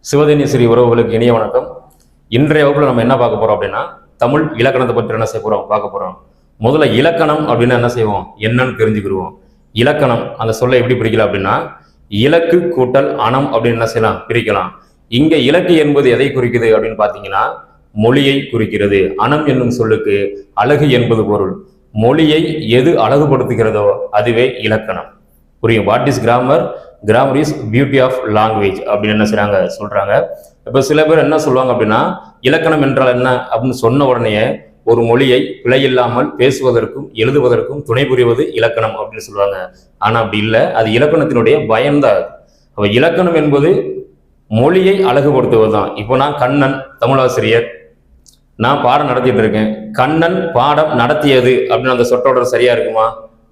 சிவதேனி ஸ்ரீ உறவுகளுக்கு இனிய வணக்கம். இன்றைய வகுப்புல நம்ம என்ன பார்க்க போறோம் அப்படின்னா, தமிழ் இலக்கணத்தை பற்றி என்ன செய்ய போறோம் பார்க்க போறோம். முதல்ல இலக்கணம் அப்படின்னா என்ன செய்வோம், என்னன்னு தெரிஞ்சுக்கிடுவோம். இலக்கணம் அந்த சொல்லை எப்படி பிரிக்கலாம் அப்படின்னா, இலக்கு கூட்டல் அணம் அப்படின்னு என்ன செய்யலாம், பிரிக்கலாம். இங்க இலக்கு என்பது எதை குறிக்குது அப்படின்னு பாத்தீங்கன்னா, மொழியை குறிக்கிறது. அணம் என்னும் சொல்லுக்கு அழகு என்பது பொருள். மொழியை எது அழகுபடுத்துகிறதோ அதுவே இலக்கணம். புரியும்? What is grammar? Grammar is beauty of language அப்படின்னு என்ன செய்றாங்க சொல்றாங்க. இப்ப சில பேர் என்ன சொல்லுவாங்க அப்படின்னா, இலக்கணம் என்றால் என்ன அப்படின்னு சொன்ன உடனே ஒரு மொழியை பிழையில்லாமல் பேசுவதற்கும் எழுதுவதற்கும் துணை புரிவது இலக்கணம் அப்படின்னு சொல்லுவாங்க. ஆனா அப்படி இல்லை, அது இலக்கணத்தினுடைய பயன்தான். அப்ப இலக்கணம் என்பது மொழியை அழகுபடுத்துவதுதான். இப்போ நான் கண்ணன் தமிழாசிரியர், நான் பாடம் நடத்திட்டு இருக்கேன். கண்ணன் பாடம் நடத்தியது அப்படின்னு அந்த சொற்றொடர் சரியா இருக்குமா?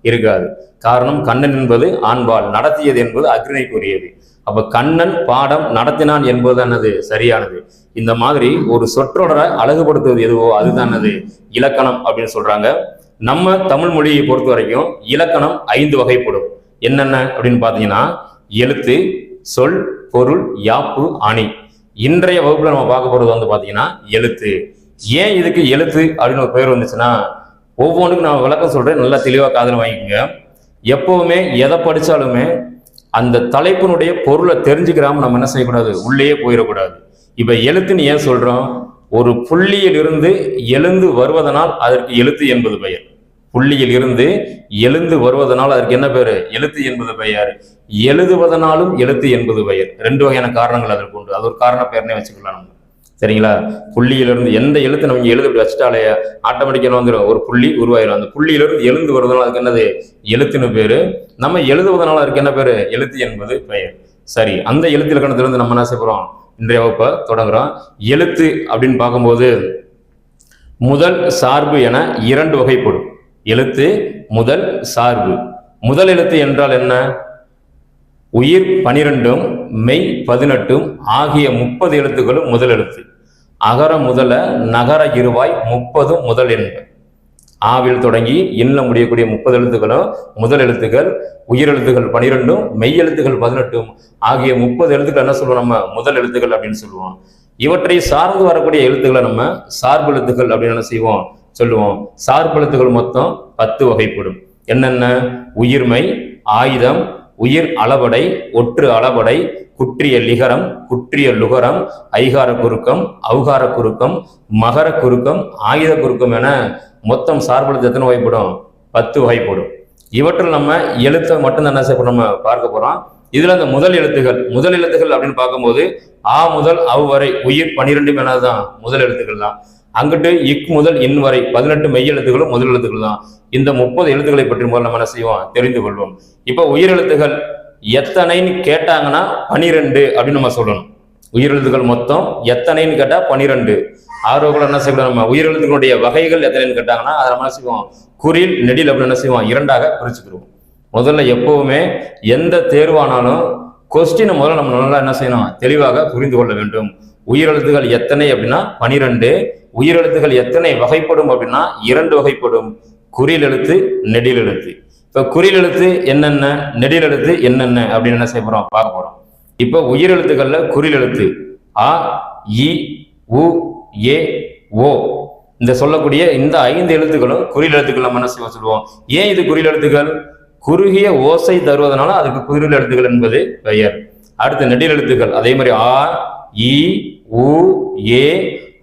இருக்காது. காரணம், கண்ணன் என்பது ஆண்பால், நடத்தியது என்பது அக்னிக்குரியது. அப்ப கண்ணன் பாடம் நடத்தினான் என்பது என்னது சரியானது. இந்த மாதிரி ஒரு சொற்றொடரை அழகுபடுத்துவது எதுவோ அதுதான் அது இலக்கணம் அப்படின்னு சொல்றாங்க. நம்ம தமிழ் மொழியை பொறுத்த வரைக்கும் இலக்கணம் 5 வகைப்படும். என்னென்ன அப்படின்னு பாத்தீங்கன்னா, எழுத்து, சொல், பொருள், யாப்பு, அணி. இன்றைய வகுப்புல நம்ம பார்க்க போறது வந்து பாத்தீங்கன்னா எழுத்து. ஏன் இதுக்கு எழுத்து அப்படின்னு ஒரு பெயர் வந்துச்சுன்னா, ஒவ்வொன்றுக்கும் நான் விளக்கம் சொல்றேன், நல்லா தெளிவா காதுல வாங்கிக்கோங்க. எப்பவுமே எதை படிச்சாலுமே அந்த தலைப்பினுடைய பொருளை தெரிஞ்சுக்கிறாம நம்ம என்ன செய்யக்கூடாது, உள்ளேயே போயிடக்கூடாது. இப்ப எழுத்துன்னு ஏன் சொல்றோம்? ஒரு புள்ளியில் இருந்து எழுந்து வருவதனால் அதற்கு எழுத்து என்பது பெயர். புள்ளியில் இருந்து எழுந்து வருவதனால் அதற்கு என்ன பேரு? எழுத்து என்பது பெயர். எழுதுவதனாலும் எழுத்து என்பது பெயர். 2 வகையான காரணங்கள் அதற்கு உண்டு. அது ஒரு காரண பெயர்னே வச்சுக்கலாம் நம்ம. சரிங்களா? புள்ளியிலிருந்து எந்த எழுத்து நம்ம எழுத இப்படி வச்சுட்டாலே ஆட்டோமேட்டிக்காக வந்துடும், ஒரு புள்ளி உருவாயிடும். அந்த புள்ளியிலிருந்து எழுந்து வருவதனால அதுக்கு என்னது? எழுத்துன்னு பேரு. நம்ம எழுதுவதனால அதுக்கு என்ன பேரு? எழுத்து என்பது பெயர். சரி, அந்த எழுத்து இலக்கணத்திலிருந்து நம்ம என்ன செய்யறோம், இன்றைய வகுப்பை தொடங்குறோம். எழுத்து அப்படின்னு பார்க்கும்போது முதல் சார்பு என 2 வகைப்படும். எழுத்து, முதல் சார்பு. முதல் எழுத்து என்றால் என்ன? உயிர் 12ம் மெய் 18ம் ஆகிய 30 எழுத்துக்களும் முதல் எழுத்து. அகர முதல நகர இருவாய் 30 முதல் என்ப. ஆவில் தொடங்கி இன்ன முடியக்கூடிய 30 எழுத்துக்களும் முதல் எழுத்துக்கள். உயிரெழுத்துகள் 12ம் மெய் எழுத்துக்கள் 18ம் ஆகிய 30 எழுத்துக்கள் என்ன சொல்லுவோம் நம்ம? முதல் எழுத்துக்கள் அப்படின்னு சொல்லுவோம். இவற்றை சார்ந்து வரக்கூடிய எழுத்துக்களை நம்ம சார்பு எழுத்துக்கள் அப்படின்னு என்ன செய்வோம் சொல்லுவோம். சார்பு எழுத்துக்கள் மொத்தம் 10 வகைப்படும். என்னென்ன? உயிர்மை, ஆயுதம், உயிர் அளபடை, ஒற்று அளபடை, குற்றிய லிகரம், குற்றிய லுகரம், ஐகார குறுக்கம், அவுகார குறுக்கம், மகர குறுக்கம், ஆயுத குறுக்கம் என மொத்தம் சார்பெழுத்து எத்தனை வகைப்படும்? 10 வகைப்படும். இவற்றில் நம்ம எழுத்தை மட்டும் என்ன செய்ய நம்ம பார்க்க போறோம். இதுல அந்த முதல் எழுத்துகள் அப்படின்னு பார்க்கும்போது ஆ முதல் அவ் வரை உயிர் 12 எனதுதான் முதல் எழுத்துக்கள் தான். அங்கிட்டு இக் முதல் இன் வரை 18 மெய் எழுத்துக்களும் முதல் எழுத்துக்கள் தான். இந்த 30 எழுத்துக்களை பற்றி முதல் நம்ம என்ன செய்வோம் தெரிந்து கொள்வோம். இப்ப உயிரெழுத்துகள் எத்தனைன்னு கேட்டாங்கன்னா 12 அப்படின்னு நம்ம சொல்லணும். உயிரெழுத்துக்கள் மொத்தம் எத்தனைன்னு கேட்டா 12. ஆர்வங்கள் என்ன செய்யணும், நம்ம உயிரெழுத்துக்களுடைய வகைகள் எத்தனைன்னு கேட்டாங்கன்னா அதை நம்ம என்ன செய்வோம், குறில் நெடில் அப்படின்னு என்ன செய்வோம் 2ஆக பிரிச்சுக்கிடுவோம். முதல்ல எப்பவுமே எந்த தேர்வானாலும் கொஸ்டினை முதல்ல நம்ம நல்லா என்ன செய்யணும், தெளிவாக புரிந்து கொள்ள வேண்டும். உயிரெழுத்துகள் எத்தனை அப்படின்னா 12. உயிரெழுத்துகள் எத்தனை வகைப்படும் அப்படின்னா 2 வகைப்படும். குறில் எழுத்து, நெடில் எழுத்து. இப்ப குறில் எழுத்து என்னென்ன, நெடில் எழுத்து என்னென்ன அப்படின்னு என்ன செய்ய போறோம் பார்க்க போறோம். இப்ப உயிரெழுத்துக்கள்ல குறில் எழுத்து ஆ, இ, உ, ஏ, ஓ இந்த சொல்லக்கூடிய இந்த 5 எழுத்துக்களும் குறில் எழுத்துக்கள் நம்ம என்ன செய்வோம் சொல்லுவோம். ஏன் இது குறில் எழுத்துக்கள்? குறுகிய ஓசை தருவதனால அதுக்கு குறில் எழுத்துக்கள் என்பது பெயர். அடுத்து நெடில் எழுத்துக்கள் அதே மாதிரி ஆ, இ, உ, ஏ,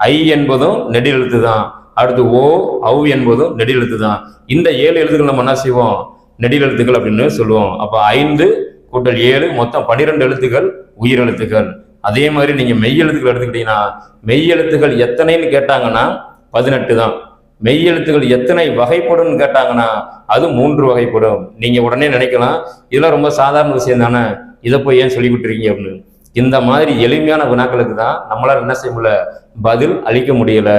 ஐ என்பதும் நெடில் எழுத்து தான். அடுத்து ஓ, ஔ என்பதும் நெடில் எழுத்து தான். இந்த 7 எழுத்துக்கள் நம்ம என்ன செய்வோம் நெடில் எழுத்துக்கள் அப்படின்னு சொல்லுவோம். அப்ப 5 கூட்டல் 7 மொத்தம் 12 எழுத்துக்கள் உயிர் எழுத்துக்கள். அதே மாதிரி நீங்க மெய் எழுத்துக்கள் எடுத்துக்கிட்டீங்கன்னா மெய் எழுத்துக்கள் எத்தனைன்னு கேட்டாங்கன்னா 18 தான். மெய் எழுத்துக்கள் எத்தனை வகைப்படும் கேட்டாங்கன்னா அது 3 வகைப்படும். நீங்க உடனே நினைக்கலாம் இதெல்லாம் ரொம்ப சாதாரண விஷயம் தானே, இதை போய் ஏன் சொல்லி விட்டுருக்கீங்க அப்படின்னு. இந்த மாதிரி எளிமையான வினாக்களுக்கு தான் நம்மளால என்ன செய்ய முடியல, பதில் அளிக்க முடியல.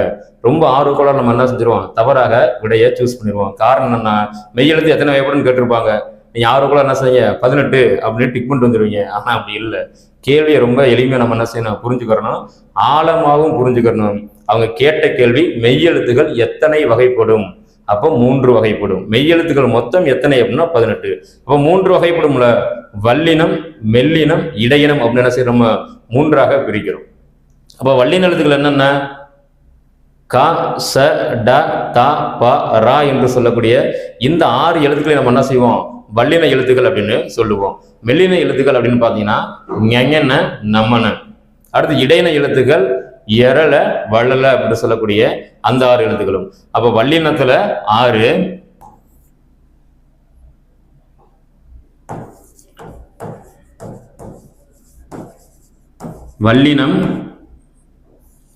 ரொம்ப ஆர்வத்தோட நம்ம என்ன செஞ்சிருவோம், தவறாக விடையை சூஸ் பண்ணிடுவோம். காரணம் என்னன்னா, மெய்யெழுத்து எத்தனை வகைப்படும் கேட்டிருப்பாங்க, நீங்க ஆர்வத்தோட என்ன செய்ய 18 அப்படின்னு டிக் பண்ணிட்டு வந்துருவீங்க. ஆனா அப்படி இல்லை. கேள்வியை ரொம்ப எளிமையா நம்ம என்ன செய்யணும் புரிஞ்சுக்கிறணும், ஆழமாகவும் புரிஞ்சுக்கிறணும். அவங்க கேட்ட கேள்வி மெய்யெழுத்துகள் எத்தனை வகைப்படும், அப்போ 3 வகைப்படும். மெய்யெழுத்துக்கள் மொத்தம் எத்தனை அப்படின்னா 18. அப்போ 3 வகைப்படும்ல, வல்லினம், மெல்லினம், இடையினம் அப்படின்னு என்ன செய்யறோம், 3ஆக பிரிக்கிறோம். அப்போ வல்லின எழுத்துக்கள் என்னென்ன, க, ச, ட, த, ப, ரா என்று சொல்லக்கூடிய இந்த 6 எழுத்துக்களை நம்ம என்ன செய்வோம், வல்லின எழுத்துக்கள் அப்படின்னு சொல்லுவோம். மெல்லின எழுத்துக்கள் அப்படின்னு பார்த்தீங்கன்னா ஞஞன, நமன. அடுத்து இடையின எழுத்துக்கள் எரல, வளல அப்படின்னு சொல்லக்கூடிய அந்த 6 எழுத்துக்களும். அப்ப வல்லினத்துல 6, வல்லினம்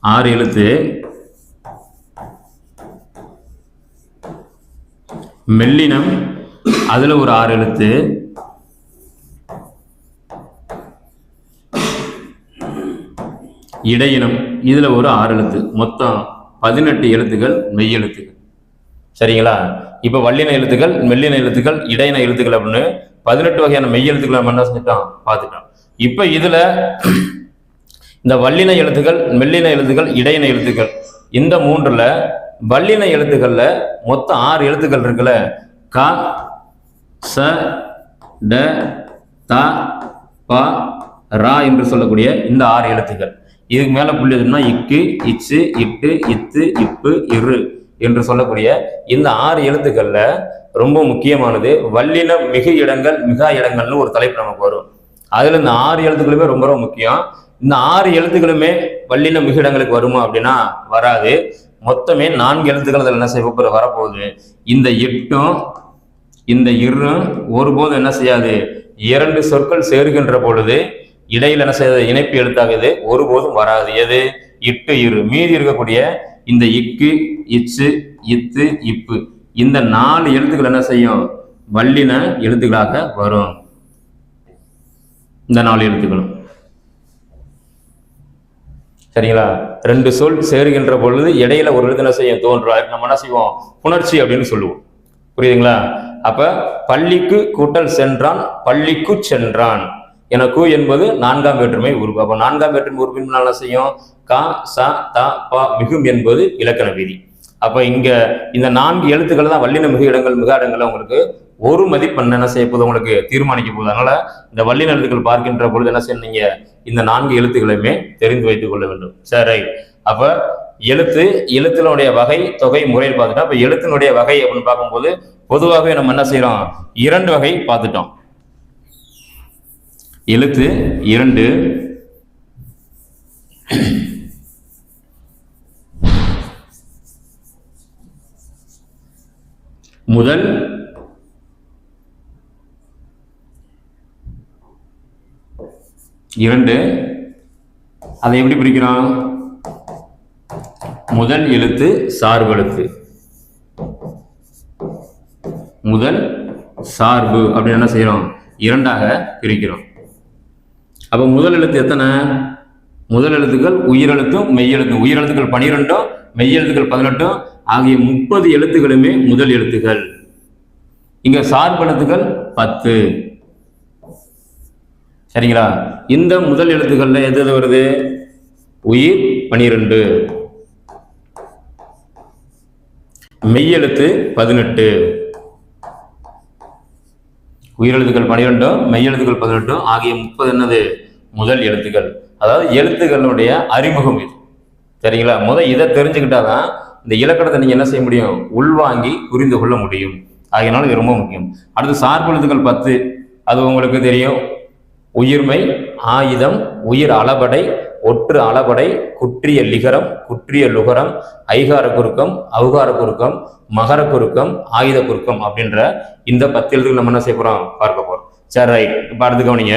6 எழுத்து, மெல்லினம் அதுல ஒரு 6 எழுத்து, இடையினம் இதுல ஒரு 6 எழுத்து, மொத்தம் 18 எழுத்துக்கள் மெய்யெழுத்துக்கள். சரிங்களா? இப்ப வல்லின எழுத்துக்கள், மெல்லின எழுத்துக்கள், இடையின எழுத்துக்கள் அப்படின்னு 18 வகையான மெய்யெழுத்துக்களை நம்ம என்ன செஞ்சிட்டோம், பார்த்துட்டோம். இப்ப இதுல இந்த வல்லின எழுத்துக்கள், மெல்லின எழுத்துக்கள், இடையின எழுத்துக்கள் இந்த 3ல வல்லின எழுத்துக்கள்ல மொத்தம் 6 எழுத்துக்கள் இருக்குல்ல, க, ச, ட, த, ப, ரா என்று சொல்லக்கூடிய இந்த 6 எழுத்துக்கள். இதுக்கு மேல புள்ளி எதுனா இக்கு, இச்சு, இட்டு, இத்து, இப்பு, இரு என்று சொல்லக்கூடிய இந்த 6 எழுத்துக்கள்ல ரொம்ப முக்கியமானது வல்லின மிகு இடங்கள், மிகா இடங்கள்னு ஒரு தலைப்பு நமக்கு வரும். அதுல இந்த 6 எழுத்துக்களுமே ரொம்ப ரொம்ப முக்கியம். இந்த 6 எழுத்துக்களுமே வல்லின மிகு இடங்களுக்கு வருமா அப்படின்னா வராது. மொத்தமே 4 எழுத்துக்கள் அதில் என்ன செய்ய வரப்போகுது. இந்த இட்டும் இந்த இரும் ஒருபோதும் என்ன செய்யாது, 2 சொற்கள் சேருகின்ற பொழுது இடையில என்ன செய்யாது, இணைப்பு எழுத்தாகுது, ஒருபோதும் வராது. எது, இட்டு, இரு. மீதி இருக்கக்கூடிய இந்த இக்கு, இச்சு, இத்து, இப்பு இந்த 4 எழுத்துக்கள் என்ன செய்யும், வல்லின எழுத்துக்களாக வரும். இந்த 4 எழுத்துக்களும் சரிங்களா? 2 சொல் சேருகின்ற பொழுது இடையில ஒரு எழுத்து என்ன செய்யும், தோன்றும். நம்ம என்ன செய்வோம், புணர்ச்சி அப்படின்னு சொல்லுவோம். புரியுதுங்களா? அப்ப பள்ளிக்கு கூட்டல் சென்றான், பள்ளிக்கு சென்றான் என கு என்பது 4ஆம் வேற்றுமை உறுப்பு. அப்ப 4ஆம் வேற்றுமை உறுப்பின் என்ன செய்யும், க, ச, த, ப மிகும் என்பது இலக்கண விதி. அப்ப இங்க இந்த 4 எழுத்துக்கள் தான் வல்லின மிகு இடங்கள், மிக இடங்கள்ல உங்களுக்கு ஒரு மதிப்பெண் என்ன செய்ய போகுது, உங்களுக்கு தீர்மானிக்க போகுது. அதனால இந்த வல்லின எழுத்துக்கள் பார்க்கின்ற பொழுது என்ன செய்ய, இந்த 4 எழுத்துக்களையுமே தெரிந்து வைத்துக் கொள்ள வேண்டும். சரி, அப்ப எழுத்தினுடைய வகை, தொகை முறையில் பார்த்துட்டோம். அப்ப எழுத்தினுடைய வகை அப்படின்னு பார்க்கும்போது பொதுவாகவே நம்ம என்ன செய்யறோம், 2 வகை பார்த்துட்டோம். எழுத்து 2, முதல், இரண்டு. அதை எப்படி பிரிக்கிறோம், முதல் எழுத்து சார்பு எழுத்து, முதல் சார்பு அப்படின்னு என்ன செய்யறோம், 2ஆக பிரிக்கிறோம். அப்ப முதல் எழுத்து எத்தனை, முதல் எழுத்துக்கள் உயிரெழுத்தும் மெய்யெழுத்தும், உயிரெழுத்துக்கள் 12, மெய்யெழுத்துக்கள் 18 ஆகிய 30 எழுத்துக்களுமே முதல் எழுத்துக்கள். இங்க சார்பு எழுத்துக்கள் 10. சரிங்களா? இந்த முதல் எழுத்துக்கள்ல எது எது வருது, உயிர் 12, மெய்யெழுத்து 18. உயிரெழுத்துக்கள் 12, மெய்யெழுத்துக்கள் 18 ஆகிய 30 என்னது, முதல் எழுத்துக்கள். அதாவது எழுத்துக்களுடைய அறிமுகம் இது. சரிங்களா? இதை தெரிஞ்சுக்கிட்டாதான் இந்த இலக்கணத்தை நீங்க என்ன செய்ய முடியும், உள்வாங்கி புரிந்து கொள்ள முடியும். ஆகையினால இது ரொம்ப முக்கியம். அடுத்து சார்பு எழுத்துக்கள் 10. அது உங்களுக்கு தெரியும். உயிர்மை, ஆயுதம், உயிர் அளபடை, ஒற்று அளபடை, குற்றிய லிகரம், குற்றிய லுகரம், ஐகார குறுக்கம், அவுகார குறுக்கம், மகர குறுக்கம், ஆயுத குறுக்கம் அப்படின்ற இந்த 10 எழுத்துக்கள் நம்ம என்ன செய்ய போறோம், பார்க்க போறோம். சரி, ரைட். இப்ப அடுத்து கவனிங்க.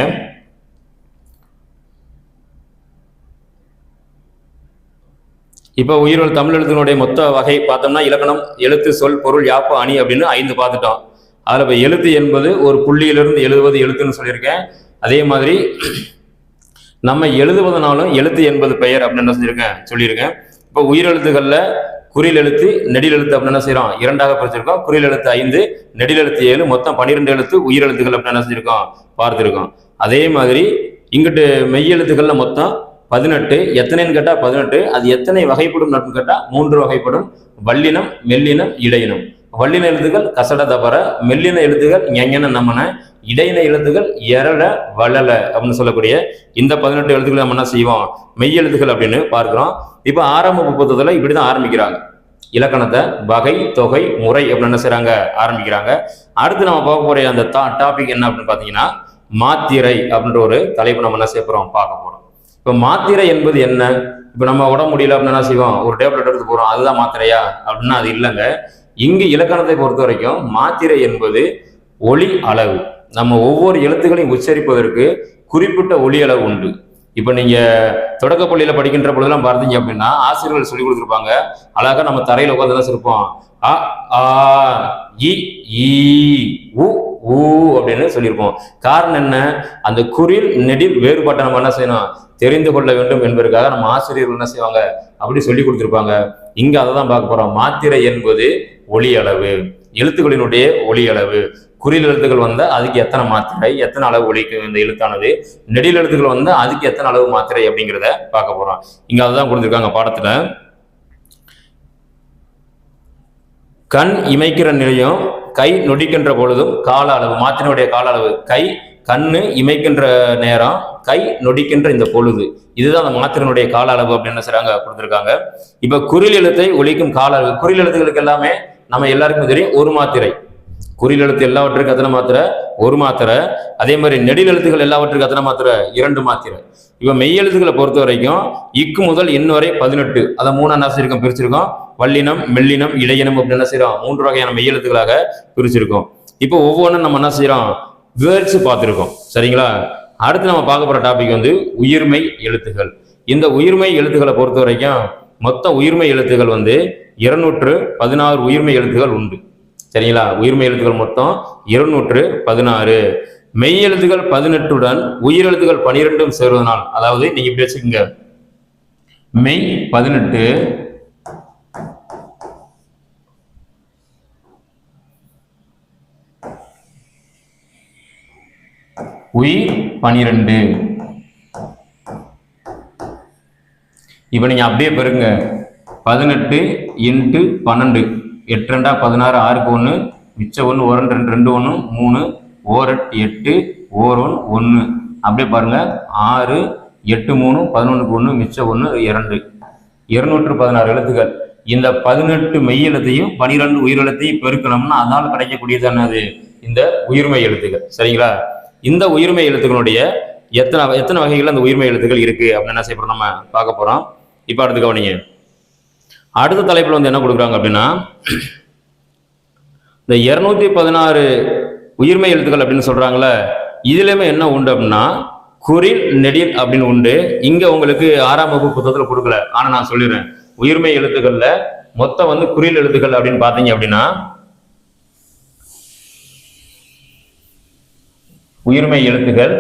இப்ப உயிர் தமிழ் எழுத்தினுடைய மொத்த வகை பார்த்தோம்னா இலக்கணம், எழுத்து, சொல், பொருள், யாப்பு, அணி அப்படின்னு 5 பார்த்துட்டோம். அதுல இப்ப எழுத்து என்பது ஒரு புள்ளியிலிருந்து எழுதுவது எழுத்துன்னு சொல்லியிருக்கேன். அதே மாதிரி நம்ம எழுதுவதனாலும் எழுத்து என்பது பெயர் அப்படின்னு என்ன சொல்லியிருக்கேன். இப்போ உயிரெழுத்துக்கள்ல குறில் எழுத்து, நெடில் எழுத்து அப்படின்னு என்ன செய்யறோம், 2ஆக பிரிச்சிருக்கோம். குறில் எழுத்து 5, நெடில் எழுத்து 7, மொத்தம் 12 எழுத்து உயிரெழுத்துக்கள் அப்படின்னு என்ன செஞ்சிருக்கோம், பார்த்திருக்கோம். அதே மாதிரி இங்கிட்டு மெய்யெழுத்துக்கள்ல மொத்தம் 18. எத்தனைன்னு கேட்டா 18. அது எத்தனை வகைப்படும் கேட்டா 3 வகைப்படும். வல்லினம், மெல்லினம், இடையினம். வல்லின எழுத்துகள் கசட தபர, மெல்லின எழுத்துகள் ஞஞன நமன, இடையின எழுத்துகள் எரள வளல அப்படின்னு சொல்லக்கூடிய இந்த 18 எழுத்துக்களை நம்ம என்ன செய்வோம், மெய் எழுத்துக்கள் அப்படின்னு பார்க்கிறோம். இப்ப ஆரம்ப புத்தகத்துல இப்படிதான் ஆரம்பிக்கிறாங்க. இலக்கணத்தை வகை, தொகை, முறை அப்படின்னு என்ன செய்றாங்க, ஆரம்பிக்கிறாங்க. அடுத்து நம்ம பார்க்க போற அந்த டாபிக் என்ன அப்படின்னு பாத்தீங்கன்னா, மாத்திரை அப்படின்ற ஒரு தலைப்பு நம்ம என்ன செய்ய போறோம், பார்க்க போறோம். இப்ப மாத்திரை என்பது என்ன? இப்ப நம்ம உடம்பு முடியல அப்படின்னு என்ன செய்வோம், ஒரு டேப்லெட் எடுத்து போறோம், அதுதான் மாத்திரையா அப்படின்னா அது இல்லைங்க. இங்கு இலக்கணத்தை பொறுத்த வரைக்கும் மாத்திரை என்பது ஒலி அளவு. நம்ம ஒவ்வொரு எழுத்துக்களையும் உச்சரிப்பதற்கு குறிப்பிட்ட ஒலி அளவு உண்டு. இப்ப நீங்க தொடக்க பள்ளியில படிக்கின்ற பொழுதெல்லாம் பார்த்தீங்க அப்படின்னா ஆசிரியர்கள் சொல்லி கொடுத்துருப்பாங்க. அழகா நம்ம தரையில உட்காந்து தான் இருப்போம். அ ஆ இ ஈ உ ஊ அப்படின்னு சொல்லியிருப்போம். காரணம் என்ன? அந்த குறில் நெடில் வேறுபாட்டை நம்ம என்ன செய்யணும், தெரிந்து கொள்ள வேண்டும் என்பதற்காக நம்ம ஆசிரியர்கள் என்ன செய்வாங்க, அப்படி சொல்லி கொடுத்துருப்பாங்க. இங்க அதை தான் பார்க்க போறோம். மாத்திரை என்பது ஒலி அளவு, எழுத்துக்களினுடைய ஒலி அளவு. குறில் எழுத்துக்கள் வந்தா அதுக்கு எத்தனை மாத்திரை, எத்தனை அளவு ஒலிக்கும் இந்த எழுத்தானது. நெடில் எழுத்துக்கள் வந்தா அதுக்கு எத்தனை அளவு மாத்திரை அப்படிங்கிறத பார்க்க போறோம். இங்க அதுதான் கொடுத்துருக்காங்க பாடத்துல. கண் இமைக்கிற நிலையும் கை நொடிக்கின்ற பொழுதும் கால அளவு, மாத்திரையுடைய கால அளவு. கை கண்ணு இமைக்கின்ற நேரம், கை நொடிக்கின்ற இந்த பொழுது, இதுதான் அந்த மாத்திரையினுடைய கால அளவு அப்படின்னு என்ன செய்றாங்க, கொடுத்துருக்காங்க. இப்ப குறில் எழுத்தை ஒலிக்கும் கால அளவு. குறில் எழுத்துக்களுக்கு எல்லாமே நம்ம எல்லாருக்கும் தெரியும் ஒரு மாத்திரை. குறில் எழுத்து எல்லாவற்றுக்கும் எத்தனை மாத்திரை, ஒரு மாத்திரை. அதே மாதிரி நெடில் எழுத்துக்கள் எல்லாவற்றுக்கும் எத்தனை மாத்திரை, 2 மாத்திரை. இப்ப மெய் எழுத்துக்களை பொறுத்த வரைக்கும் இக்கு முதல் இன் வரை 18, அதை 3 என்ன செய்யிருக்கோம், பிரிச்சிருக்கோம். வல்லினம், மெல்லினம், இடையினம் அப்படின்னு என்ன செய்யறோம், 3 வகையான மெய் எழுத்துக்களாக பிரிச்சிருக்கோம். இப்போ ஒவ்வொன்றும் நம்ம என்ன செய்யறோம், வேர்ட்ஸ் பார்த்துருக்கோம். சரிங்களா? அடுத்து நம்ம பார்க்க போற டாபிக் வந்து உயிர்மை எழுத்துகள். இந்த உயிர்மை எழுத்துக்களை பொறுத்த வரைக்கும் மொத்த உயிர்மை எழுத்துக்கள் வந்து 216 உயிர்மை எழுத்துக்கள் உண்டு. சரிங்களா? உயிர்மை எழுத்துக்கள் மொத்தம் 216. மெய் எழுத்துக்கள் 18உடன் உயிர் எழுத்துக்கள் 12 சேருவதனால், அதாவது நீங்க இப்படி வச்சுக்கோங்க, மெய் 18, உயிர் 12. இப்ப நீங்க அப்படியே பெருங்க. 18 × 12, 8 2 16, 6க்கு 1, மிச்சம் 1, 1 2 2 1 3, 1 8 1 1. அப்படியே பாருங்க, 6 8 3 11க்கு 1, மிச்சம் 1 2, 216 எழுத்துக்கள். இந்த 18 மெய் எழுத்தையும் 12 உயிர் எழுத்தையும் பெருக்கணும்னா அதனால கிடைக்கக்கூடியது என்னது, இந்த உயிர்மை எழுத்துக்கள். சரிங்களா? இந்த உயிர்மை எழுத்துக்களுடைய எத்தனை வகைகள் அந்த உயிர்மை எழுத்துக்கள் இருக்கு அப்படின்னு என்ன செய்ய போறோம், நம்ம பார்க்க போறோம். இப்ப அடுத்து கவனிங்க. அடுத்த தலைப்புல வந்து என்ன கொடுக்குறாங்க அப்படின்னா, இந்த 216 உயிர்மை எழுத்துக்கள் அப்படின்னு சொல்றாங்கல்ல, இதுலயுமே என்ன உண்டு அப்படின்னா குறில் நெடில் அப்படின்னு உண்டு. இங்க உங்களுக்கு 6ஆம் வகுப்பு புத்தகத்துல கொடுக்கல, ஆனா நான் சொல்லிடுறேன். உயிர்மை எழுத்துக்கள்ல மொத்தம் வந்து குறில் எழுத்துக்கள் அப்படின்னு பாத்தீங்க அப்படின்னா, உயிர்மை எழுத்துக்கள்,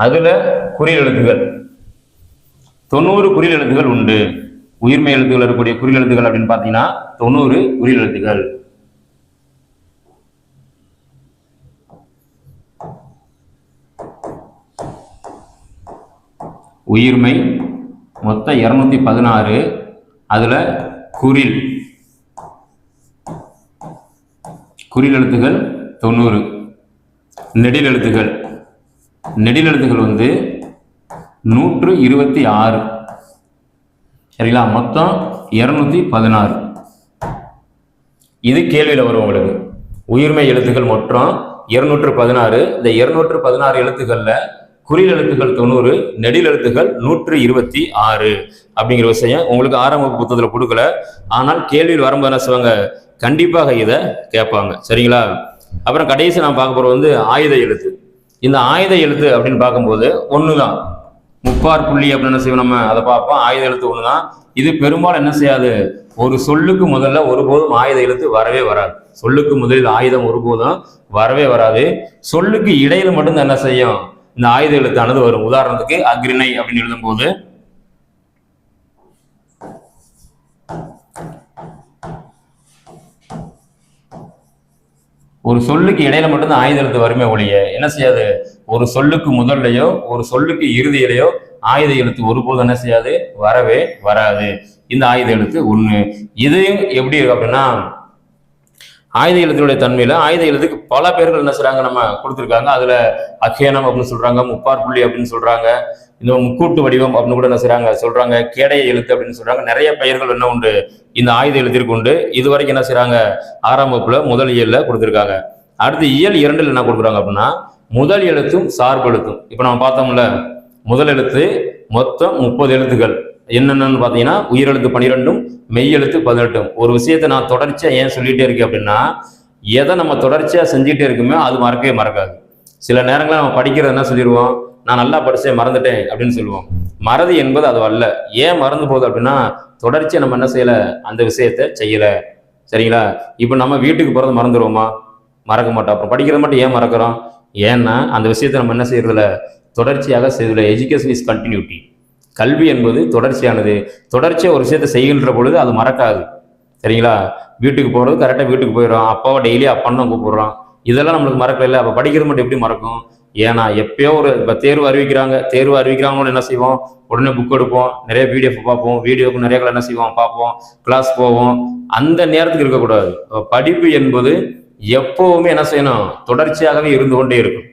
அதுல குறில் எழுத்துக்கள் 90 குறில் எழுத்துக்கள் உண்டு. உயிர்மை எழுத்துக்கள் இருக்கக்கூடிய குறில் எழுத்துக்கள் அப்படின்னு பாத்தீங்கன்னா 90 குறில் எழுத்துக்கள். உயிர்மை மொத்தம் 216, அதுல குறில் எழுத்துக்கள் 90. நெடில் எழுத்துக்கள் வந்து 126. சரிங்களா? மொத்தம் 216. இது கேள்வியில வரும் உங்களுக்கு. உயிர்மை எழுத்துக்கள் மொத்தம் 216. இந்த 216 எழுத்துக்கள்ல குறில் எழுத்துக்கள் 90, நெடில் எழுத்துக்கள் 126 அப்படிங்கிற விஷயம் உங்களுக்கு 6ஆம் வகுப்பு புத்தகத்துல கொடுக்கல. ஆனால் கேள்வியில் வரும்போது என்ன செய்வாங்க, கண்டிப்பாக இதை கேட்பாங்க. சரிங்களா? அப்புறம் கடைசி நான் பார்க்க போறது வந்து ஆயுத எழுத்து. இந்த ஆயுத எழுத்து அப்படின்னு பார்க்கும்போது ஒண்ணுதான், முப்பார் புள்ளி அப்படின்னு என்ன செய்வோம், நம்ம அதை பார்ப்போம். ஆயுத எழுத்து ஒண்ணுதான். இது பெரும்பாலும் என்ன செய்யாது, ஒரு சொல்லுக்கு முதல்ல ஒருபோதும் ஆயுத எழுத்து வரவே வராது. சொல்லுக்கு முதலில் ஆயுதம் ஒருபோதும் வரவே வராது. சொல்லுக்கு இடையில மட்டும்தான் என்ன செய்யும், இந்த ஆயுத எழுத்தானது வரும். உதாரணத்துக்கு அக்ரிணை அப்படின்னு எழுதும் போது ஒரு சொல்லுக்கு இடையில மட்டும்தான் ஆயுத எழுத்து வருமே ஒழிய என்ன செய்யாது, ஒரு சொல்லுக்கு முதல்லையோ ஒரு சொல்லுக்கு இறுதியிலையோ ஆயுத எழுத்து ஒருபோதும் என்ன செய்யாது, வரவே வராது. இந்த ஆயுத எழுத்து ஒண்ணு. இது எப்படி இருக்கு அப்படின்னா, ஆயுத எழுத்தினுடைய தன்மையில ஆயுத எழுத்துக்கு பல பேர்கள் என்ன செய்றாங்க நம்ம கொடுத்துருக்காங்க. அதுல அக்கேனம் அப்படின்னு சொல்றாங்க, முப்பாற்புள்ளி அப்படின்னு சொல்றாங்க, இந்த முக்கூட்டு வடிவம் அப்படின்னு கூட என்ன செய்றாங்க சொல்றாங்க, கேடைய எழுத்து அப்படின்னு சொல்றாங்க. நிறைய பெயர்கள் என்ன உண்டு இந்த ஆயுத எழுத்திற்கு உண்டு. இதுவரைக்கும் என்ன செய்றாங்க 6ஆம் வகுப்புல முதல் இயல்ல கொடுத்துருக்காங்க. அடுத்து இயல் 2ல் என்ன கொடுக்குறாங்க அப்படின்னா முதல் எழுத்தும் சார்பு எழுத்தும். இப்ப நம்ம பார்த்தோம்ல முதல் எழுத்து மொத்தம் 30 எழுத்துக்கள் என்னென்னு பார்த்தீங்கன்னா உயிரெழுத்து 12ம் மெய் எழுத்து 18ம். ஒரு விஷயத்தை நான் தொடர்ச்சியா ஏன் சொல்லிட்டே இருக்கேன் அப்படின்னா எதை நம்ம தொடர்ச்சியா செஞ்சுட்டே இருக்குமே அது மறக்கவே மறக்காது. சில நேரங்களில் நம்ம படிக்கிறது என்ன சொல்லிடுவோம், நான் நல்லா படிச்சேன் மறந்துட்டேன் அப்படின்னு சொல்லுவோம். மறதி என்பது அது அல்ல. ஏன் மறந்து போகுது அப்படின்னா தொடர்ச்சியா நம்ம என்ன செய்யல அந்த விஷயத்தை செய்யல. சரிங்களா? இப்போ நம்ம வீட்டுக்கு போறது மறந்துடுவோமா? மறக்க மாட்டோம். அப்புறம் படிக்கிறது மட்டும் ஏன் மறக்கிறோம்? ஏன்னா அந்த விஷயத்தை நம்ம என்ன செய்யறதில்ல தொடர்ச்சியாக செய்யல. Education is continuity. கல்வி என்பது தொடர்ச்சியானது. தொடர்ச்சியாக ஒரு விஷயத்தை செய்கின்ற பொழுது அது மறக்காது. சரிங்களா? வீட்டுக்கு போகிறது கரெக்டாக வீட்டுக்கு போயிடும். அப்பாவை டெய்லி அப்பான்னு தான் கூப்பிடுறோம். இதெல்லாம் நம்மளுக்கு மறக்கல இல்லை. அப்போ படிக்கிறது மட்டும் எப்படி மறக்கும்? ஏன்னா எப்பயோ ஒரு இப்போ தேர்வு அறிவிக்கிறாங்கன்னு என்ன செய்வோம், உடனே புக் எடுப்போம், நிறைய பிடிஎஃப் பார்ப்போம், வீடியோக்கு நிறைய என்ன செய்வோம் பார்ப்போம், கிளாஸ் போவோம். அந்த நேரத்துக்கு இருக்கக்கூடாது. படிப்பு என்பது எப்பவுமே என்ன செய்யணும் தொடர்ச்சியாகவே இருந்து கொண்டே இருக்கும்.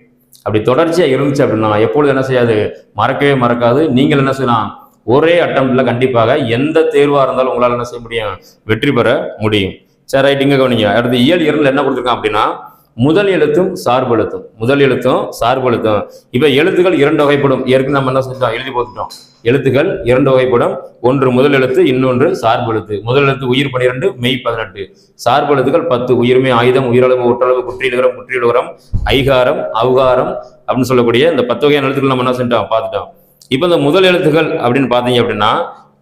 அப்படி தொடர்ச்சியா இருந்துச்சு அப்படின்னா எப்பொழுது என்ன செய்யாது மறக்கவே மறக்காது. நீங்கள் என்ன செய்யலாம் ஒரே அட்டம்ப்ட்ல கண்டிப்பாக எந்த தேர்வா இருந்தாலும் உங்களால் என்ன செய்ய முடியும் வெற்றி பெற முடியும். சரி ரைட், இங்க கவனிங்க. அடுத்து இயல் 2ல் என்ன கொடுத்துருக்கான் அப்படின்னா முதல் எழுத்தும் சார்பு எழுத்தும். முதல் எழுத்தும் சார்பு எழுத்தும். இப்ப எழுத்துக்கள் 2 வகைப்படும். ஏற்கனவே நம்ம என்ன செஞ்சோம் எழுதி போட்டுட்டோம். எழுத்துக்கள் 2 வகைப்படும். ஒன்று முதல் எழுத்து, இன்னொன்று சார்பு எழுத்து. முதல் எழுத்து உயிர் 12 மெய் 18. சார்பு எழுத்துக்கள் 10. உயிர்மை ஆயுதம் உயிரளவு ஒற்றளவு குற்றியலுகரம் குற்றியலுகரம் ஐகாரம் அவுகாரம் அப்படின்னு சொல்லக்கூடிய இந்த 10 வகையான எழுத்துக்கள் நம்ம என்ன செஞ்சோம் பார்த்துட்டோம். இப்ப இந்த முதல் எழுத்துக்கள் அப்படின்னு பாத்தீங்க அப்படின்னா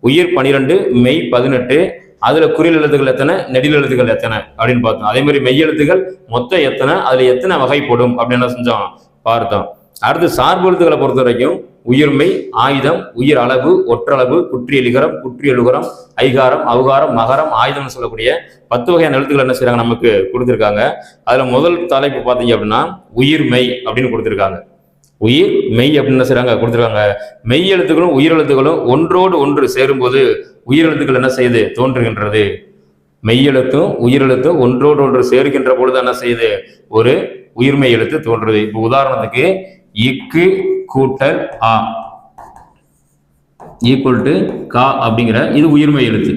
உயிர் 12 மெய் 18. அதுல குறில் எழுத்துக்கள் எத்தனை, நெடில் எழுத்துக்கள் எத்தனை அப்படின்னு பார்த்தோம். அதே மாதிரி மெய் எழுத்துக்கள் மொத்தம் எத்தனை, அதுல எத்தனை வகைப்படும் அப்படின்னு என்ன செஞ்சோம் பார்த்தோம். அடுத்து சார்பு எழுத்துக்களை பொறுத்த வரைக்கும் உயிர்மை ஆயுதம் உயிர் அளவு ஒற்றளவு குற்றியலிகரம் குற்றியலுகரம் ஐகாரம் அவுகாரம் மகரம் ஆயுதம்னு சொல்லக்கூடிய 10 வகையான எழுத்துக்கள் என்ன செய்யறாங்க நமக்கு கொடுத்துருக்காங்க. அதுல முதல் தலைப்பு பார்த்தீங்க அப்படின்னா உயிர்மெய் அப்படின்னு கொடுத்துருக்காங்க. உயிர் மெய் அப்படின்னு என்ன செய்யறாங்க கொடுத்துருக்காங்க. மெய் எழுத்துக்களும் உயிர் எழுத்துக்களும் ஒன்றோடு ஒன்று சேரும்போது உயிரெழுத்துக்கள் என்ன செய்யுது தோன்றுகின்றது. மெய்யெழுத்தும் உயிரெழுத்தும் ஒன்றோடு ஒன்று சேர்க்கின்ற பொழுது என்ன செய்யுது ஒரு உயிர்மெய் எழுத்து தோன்றுது. இப்போ உதாரணத்துக்கு இக்கு கூட்டல் ஆ ஈக்குவல் டு கா அப்படிங்கிற இது உயிர்மெய் எழுத்து.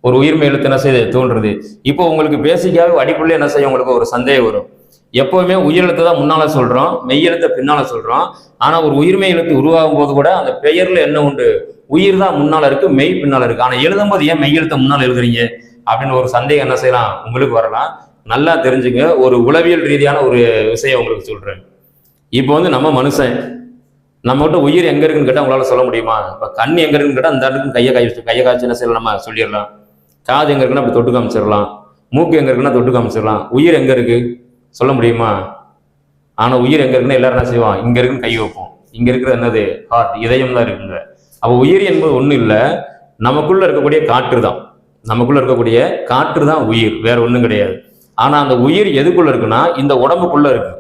ஒரு உயிர்மெய் எழுத்து என்ன செய்யுது தோன்றுறது. இப்போ உங்களுக்கு பேசிக்காக அடிப்படையில் என்ன செய்யும் உங்களுக்கு ஒரு சந்தேகம் வரும். எப்பவுமே உயிரெழுத்து தான் முன்னால சொல்றோம், மெய்யெழுத்தை பின்னால சொல்றோம். ஆனா ஒரு உயிர்மெய் எழுத்து உருவாகும் போது கூட அந்த பெயர்ல என்ன உண்டு, உயிர் தான் முன்னால இருக்கு, மெய் பின்னால இருக்கு. ஆனா எழுதும் போது ஏன் மெய்யெழுத்தை முன்னால எழுதுறீங்க அப்படின்னு ஒரு சந்தேகம் என்ன செய்யலாம் உங்களுக்கு வரலாம். நல்லா தெரிஞ்சுங்க. ஒரு உளவியல் ரீதியான ஒரு விஷயம் உங்களுக்கு சொல்றேன். இப்போ நம்ம மனுஷன் நம்மகிட்ட உயிர் எங்க இருக்குன்னு கேட்டா உங்களால சொல்ல முடியுமா? இப்ப கண் எங்க இருக்குன்னு கேட்டா அந்த இடத்துக்கு கையை காய்ச்சி என்ன செய்யலாம் நம்ம சொல்லிடலாம். காது எங்க இருக்குன்னா அப்படி தொட்டு காமிச்சிடலாம். மூக்கு எங்க இருக்குன்னா தொட்டு காமிச்சிடலாம். உயிர் எங்க இருக்கு சொல்ல முடியுமா? ஆனா உயிர் எங்க இருக்குன்னு எல்லாரும் என்ன செய்வோம் இங்க இருக்குன்னு கை வைப்போம். இங்க இருக்கிறது என்னது ஹார்ட், இதயம் தான் இருக்குங்க. அப்ப உயிர் என்பது ஒண்ணு இல்லை, நமக்குள்ள இருக்கக்கூடிய காற்று தான். நமக்குள்ள இருக்கக்கூடிய காற்று தான் உயிர், வேற ஒண்ணும் கிடையாது. ஆனா அந்த உயிர் எதுக்குள்ள இருக்குன்னா இந்த உடம்புக்குள்ள இருக்கு.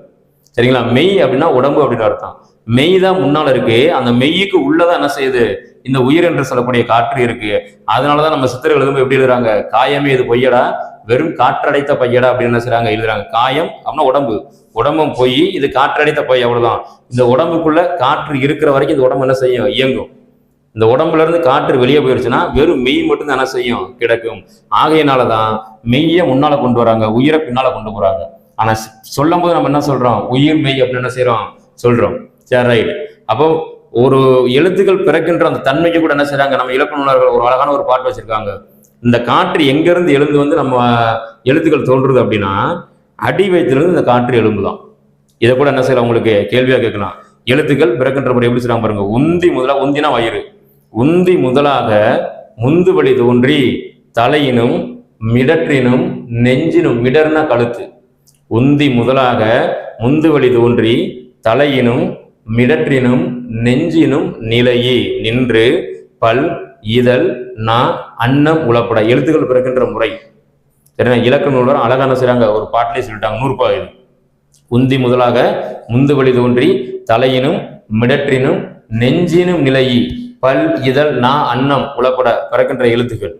சரிங்களா? மெய் அப்படின்னா உடம்பு அப்படின்னு அர்த்தம். மெய் தான் முன்னால இருக்கு. அந்த மெய்யுக்கு உள்ளதான் என்ன செய்யுது இந்த உயிர் என்று சொல்லக்கூடிய காற்று இருக்கு. அதனாலதான் நம்ம சித்தர்கள் எழுதும்போது எப்படி எழுதுறாங்க, காயமே இது பொய்யடா வெறும் காற்றடைத்த பையடா அப்படின்னு என்ன செய்றாங்க எழுதுறாங்க. காயம் அப்படின்னா உடம்பு, உடம்பும் பொய், இது காற்றடைத்த பை, அவ்வளவுதான். இந்த உடம்புக்குள்ள காற்று இருக்கிற வரைக்கும் இந்த உடம்பு என்ன செய்யும் இயங்கும். இந்த உடம்புல இருந்து காற்று வெளியே போயிருச்சுன்னா வெறும் மெய் மட்டும் தான் என்ன செய்யும் கிடக்கும். ஆகையினாலதான் மெய்யை முன்னால கொண்டு வராங்க, உயிரை பின்னால கொண்டு போறாங்க. ஆனா சொல்லும் போது நம்ம என்ன சொல்றோம், உயிர் மெய் அப்படின்னு என்ன செய்யறோம் சொல்றோம். சரி ரைட். அப்போ ஒரு எழுத்துக்கள் பிறக்கின்ற அந்த தன்மைக்கு கூட என்ன செய்யறாங்க நம்ம இலக்கணர்கள் ஒரு அழகான ஒரு பாட்டு வச்சிருக்காங்க. இந்த காற்று எங்கிருந்து எழுந்து நம்ம எழுத்துக்கள் தோன்றுது அப்படின்னா அடி வயிற்றிலிருந்து இந்த காற்று எழும்புதான். இதை கூட என்ன செய்யலாம் உங்களுக்கு கேள்வியா கேட்கலாம். எழுத்துக்கள் பிறக்கின்ற முறை எப்படி செய்யறாங்க பாருங்க. உந்தி முதலா, உந்தினா வயிறு, உந்தி முதலாக முந்து வழி தோன்றி தலையினும் மிடற்றினும் நெஞ்சினும், மிடர்னா கழுத்து, உந்தி முதலாக முந்து வழி தோன்றி தலையினும் மிடற்றினும் நெஞ்சினும் நிலையே நின்று பல் இதழ் நா அன்னம் உளப்பட எழுத்துக்கள் பிறக்கின்ற முறை. சரிங்களா? இலக்கண நூலர் அழகான செய்றாங்க ஒரு பாட்டிலே சொல்லிட்டாங்க. 100 ரூபாய் இது. உந்தி முதலாக முந்து வழி தோன்றி தலையினும் மிடற்றினும் நெஞ்சினும் நிலையி பல் இதழ் நா அன்னம் உளப்பட பிறக்கின்ற எழுத்துக்கள்.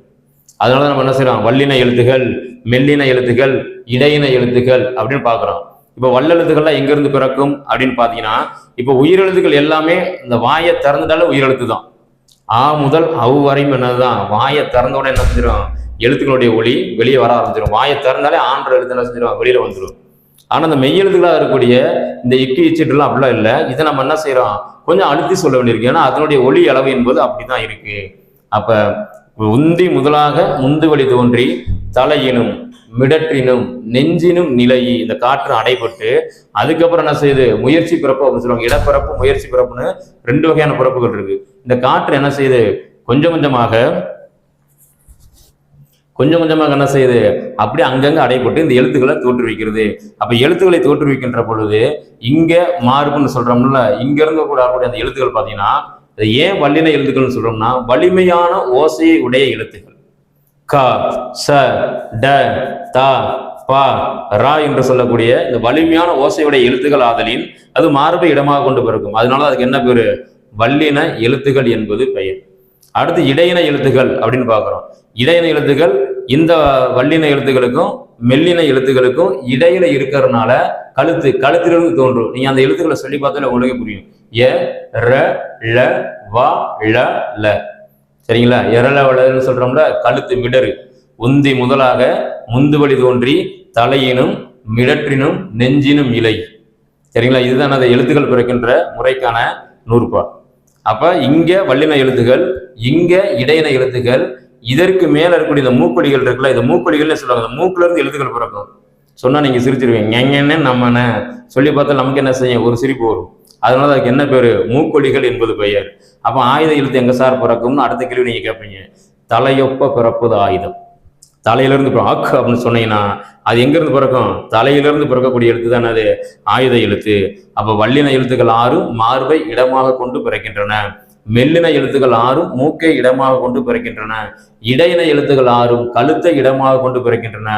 அதனால நம்ம என்ன செய்யறோம், வல்லின எழுத்துகள், மெல்லின எழுத்துகள், இடையின எழுத்துகள் அப்படின்னு பாக்குறோம். இப்ப வல்லெழுத்துக்கள்லாம் எங்க இருந்து பிறக்கும் அப்படின்னு பாத்தீங்கன்னா, இப்ப உயிரெழுத்துக்கள் எல்லாமே இந்த வாயை திறந்துட்டால உயிரெழுத்து தான். ஆ முதல் அவ் வரையும் என்னதுதான், வாயை திறந்த உடனே என்ன செஞ்சிடும், எழுத்துக்களுடைய ஒளி வெளியே வர ஆரம்பிச்சிடும். வாயை திறந்தாலே ஆன்ற எழுத்து என்ன செஞ்சிடும், வெளியில வந்துடும். ஆனா இந்த மெய்யெழுத்துக்களாக இருக்கக்கூடிய இந்த இக்கு இச்சிட்டுலாம் அப்படிலாம் இல்லை. இதை நம்ம என்ன செய்யறோம், கொஞ்சம் அழுத்தி சொல்ல வேண்டியிருக்கு. ஏன்னா அதனுடைய ஒளி அளவு என்பது அப்படிதான் இருக்கு. அப்ப உந்தி முதலாக முந்து வழி தோன்றி தலையினும் மிடற்றினும் நெஞ்சினும் நிலை, இந்த காற்று அடைபட்டு அதுக்கப்புறம் என்ன செய்யுது, முயற்சி பிறப்பு அப்படின்னு சொல்லுவாங்க. இடப்பிறப்பு முயற்சி பிறப்புன்னு 2 வகையான பிறப்புகள் இருக்கு. இந்த காற்று என்ன செய்யுது, கொஞ்சம் கொஞ்சமாக என்ன செய்யுது, அப்படி அங்கங்க அடைபட்டு இந்த எழுத்துக்களை தோற்றுவிக்கிறது. அப்ப எழுத்துக்களை தோற்றுவிக்கின்ற பொழுது இங்க மார்புன்னு சொல்றோம்ல, இங்க இருந்து கூட அந்த எழுத்துக்கள் பாத்தீங்கன்னா, ஏன் வல்லின எழுத்துக்கள்னு சொல்றோம்னா, வலிமையான ஓசையை உடைய எழுத்துக்கள். க ச ட த ப ரா என்று சொல்லக்கூடிய இந்த வலிமையான ஓசையுடைய எழுத்துக்கள் ஆதலின் அது மார்பை இடமாக கொண்டு பிறக்கும். அதனால அதுக்கு என்ன பேரு, வல்லின எழுத்துக்கள் என்பது பெயர். அடுத்து இடையின எழுத்துக்கள் அப்படின்னு பாக்குறோம். இடையின எழுத்துக்கள் இந்த வல்லின எழுத்துக்களுக்கும் மெல்லின எழுத்துக்களுக்கும் இடையில இருக்கிறதுனால கழுத்திலிருந்து தோன்றும். நீங்க அந்த எழுத்துக்களை சொல்லி பார்த்தாலே உங்களுக்கு புரியும். எ ர ல வ ள ல, சரிங்களா? எரள வளன்னு சொல்றோம்ல, கழுத்து மிடரு. உந்தி முதலாக முந்து வழி தோன்றி தலையினும் மிடற்றினும் நெஞ்சினும் இலை, சரிங்களா? இதுதான் அந்த எழுத்துக்கள் பிறக்கின்ற முறைக்கான நூற்பா. அப்ப இங்க வல்லின எழுத்துகள், இங்க இடையின எழுத்துக்கள், இதற்கு மேல இருக்கக்கூடிய இந்த மூக்கொலிகள் இருக்குல்ல, இந்த மூக்கொலிகள்னு சொல்லுவாங்க. இந்த மூக்குல இருந்து எழுத்துக்கள் பிறக்கும். சொன்னா நீங்க சிரிச்சிருவீங்க, எங்கன்னு நம்மன சொல்லி பார்த்தா நமக்கு என்ன செய்யும், ஒரு சிரிப்பு வரும். அதனால அதுக்கு என்ன பேரு, மூக்கொலிகள் என்பது பெயர். அப்ப ஆயுத எழுத்து எங்க சார் பிறக்கும்னு அடுத்த கேள்வி நீங்க கேட்பீங்க. தலையொப்ப பிறப்பது ஆயுதம். தலையிலிருந்து அக் அப்படின்னு சொன்னீங்கன்னா அது எங்க இருந்து பிறக்கும், தலையிலிருந்து பிறக்கக்கூடிய எழுத்து தானே அது ஆயுத எழுத்து. அப்ப வல்லின எழுத்துக்கள் 6 மார்பை இடமாக கொண்டு பிறக்கின்றன. மெல்லின எழுத்துக்கள் 6 மூக்கை இடமாக கொண்டு பிறக்கின்றன. இடையின எழுத்துக்கள் 6 கழுத்தை இடமாக கொண்டு பிறக்கின்றன.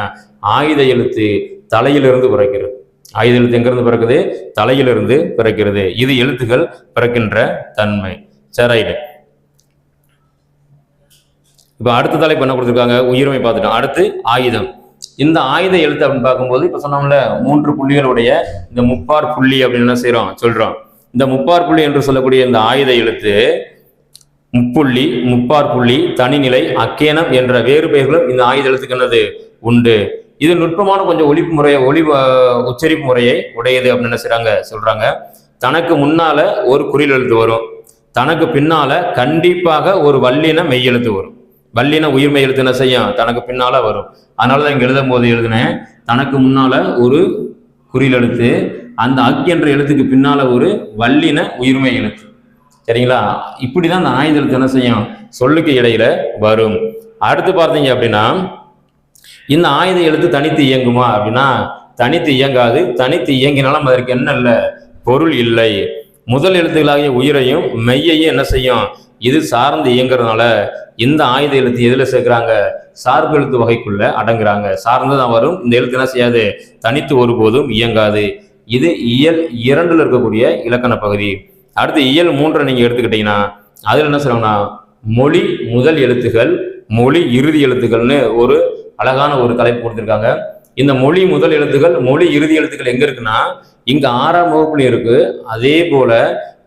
ஆயுத எழுத்து தலையிலிருந்து பிறக்கிறது. ஆயுத எழுத்து எங்கிருந்து பிறக்குது, தலையிலிருந்து பிறக்கிறது. இது எழுத்துக்கள் பிறக்கின்ற தன்மை. சரி, இப்ப அடுத்த தலைப்பு என்ன கொடுத்துருக்காங்க, உயிர்மை பார்த்துட்டோம். அடுத்து ஆயுதம். இந்த ஆயுத எழுத்து அப்படின்னு பார்க்கும்போது இப்ப சொன்னோம்ல 3 புள்ளிகளுடைய இந்த முப்பார் புள்ளி அப்படின்னு என்ன செய்யறோம் சொல்றோம். இந்த முப்பார் புள்ளி என்று சொல்லக்கூடிய இந்த ஆயுத எழுத்து முப்புள்ளி, முப்பார் புள்ளி, தனிநிலை, அக்கேனம் என்ற வேறு பெயர்களும் இந்த ஆயுத எழுத்துக்கு என்னது உண்டு. இது நுட்பமான கொஞ்சம் உச்சரிப்பு முறையை உடையது அப்படின்னு என்ன செய்றாங்க சொல்றாங்க. தனக்கு முன்னால ஒரு குறில் எழுத்து வரும், தனக்கு பின்னால கண்டிப்பாக ஒரு வல்லின மெய்யெழுத்து வரும். வல்லின உயிர்மை எழுத்து என்ன செய்யும், தனக்கு பின்னால வரும். அதனாலதான் இங்க எழுதும் போது எழுதுனேன், தனக்கு முன்னால ஒரு குறில் எழுத்து, அந்த அக் என்ற எழுத்துக்கு பின்னால ஒரு வல்லின உயிர்மை எழுத்து, சரிங்களா? இப்படிதான் அந்த ஆயுத எழுத்து என்ன செய்யும், சொல்லுக்கு இடையில வரும். அடுத்து பார்த்தீங்க அப்படின்னா, இந்த ஆயுத எழுத்து தனித்து இயங்குமா அப்படின்னா தனித்து இயங்காது. தனித்து இயங்கினாலும் அதற்கு என்ன இல்லை, பொருள் இல்லை. முதல் எழுத்துக்களாகிய உயிரையும் மெய்யையும் என்ன செய்யும், இது சார்ந்து இயங்குறதுனால இந்த ஆயுத எழுத்து எதுல சேர்க்கிறாங்க, சார்பு எழுத்து வகைக்குள்ள அடங்குறாங்க. சார்ந்துதான் வரும். இந்த எழுத்து என்ன செய்யாது, தனித்து ஒருபோதும் இயங்காது. இது இயல் 2ல் இருக்கக்கூடிய இலக்கண பகுதி. அடுத்து இயல் 3 நீங்க எடுத்துக்கிட்டீங்கன்னா அதுல என்ன சொல்லுவாங்கன்னா, மொழி முதல் எழுத்துகள், மொழி இறுதி எழுத்துக்கள்னு ஒரு அழகான ஒரு தலைப்பு கொடுத்திருக்காங்க. இந்த மொழி முதல் எழுத்துக்கள், மொழி இறுதி எழுத்துக்கள் எங்க இருக்குன்னா இங்க 6ஆம் வகுப்புலையும் இருக்கு. அதே போல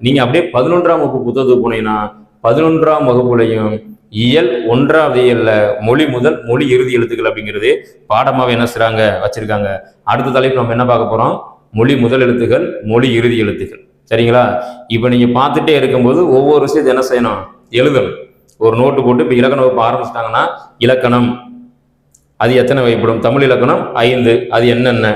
நீங்க அப்படியே 11ஆம் வகுப்பு புத்தகத்துக்கு போனீங்கன்னா 11ஆம் வகுப்புலையும் இயல் 1வது இயல்ல மொழி முதல் மொழி இறுதி எழுத்துக்கள் அப்படிங்கிறது பாடமாவே என்ன செய்றாங்க வச்சிருக்காங்க. அடுத்த தலைப்பு நம்ம என்ன பார்க்க போறோம், மொழி முதல் எழுத்துக்கள், மொழி இறுதி எழுத்துக்கள், சரிங்களா? இப்ப நீங்க பார்த்துட்டே இருக்கும்போது ஒவ்வொரு விஷயத்தை என்ன செய்யணும், எழுதணும். ஒரு நோட்டு போட்டு இப்ப இலக்கண வகுப்பு ஆரம்பிச்சிட்டாங்கன்னா இலக்கணம் அது எத்தனை வகைப்படும், தமிழ் இலக்கணம் 5, அது என்னென்ன.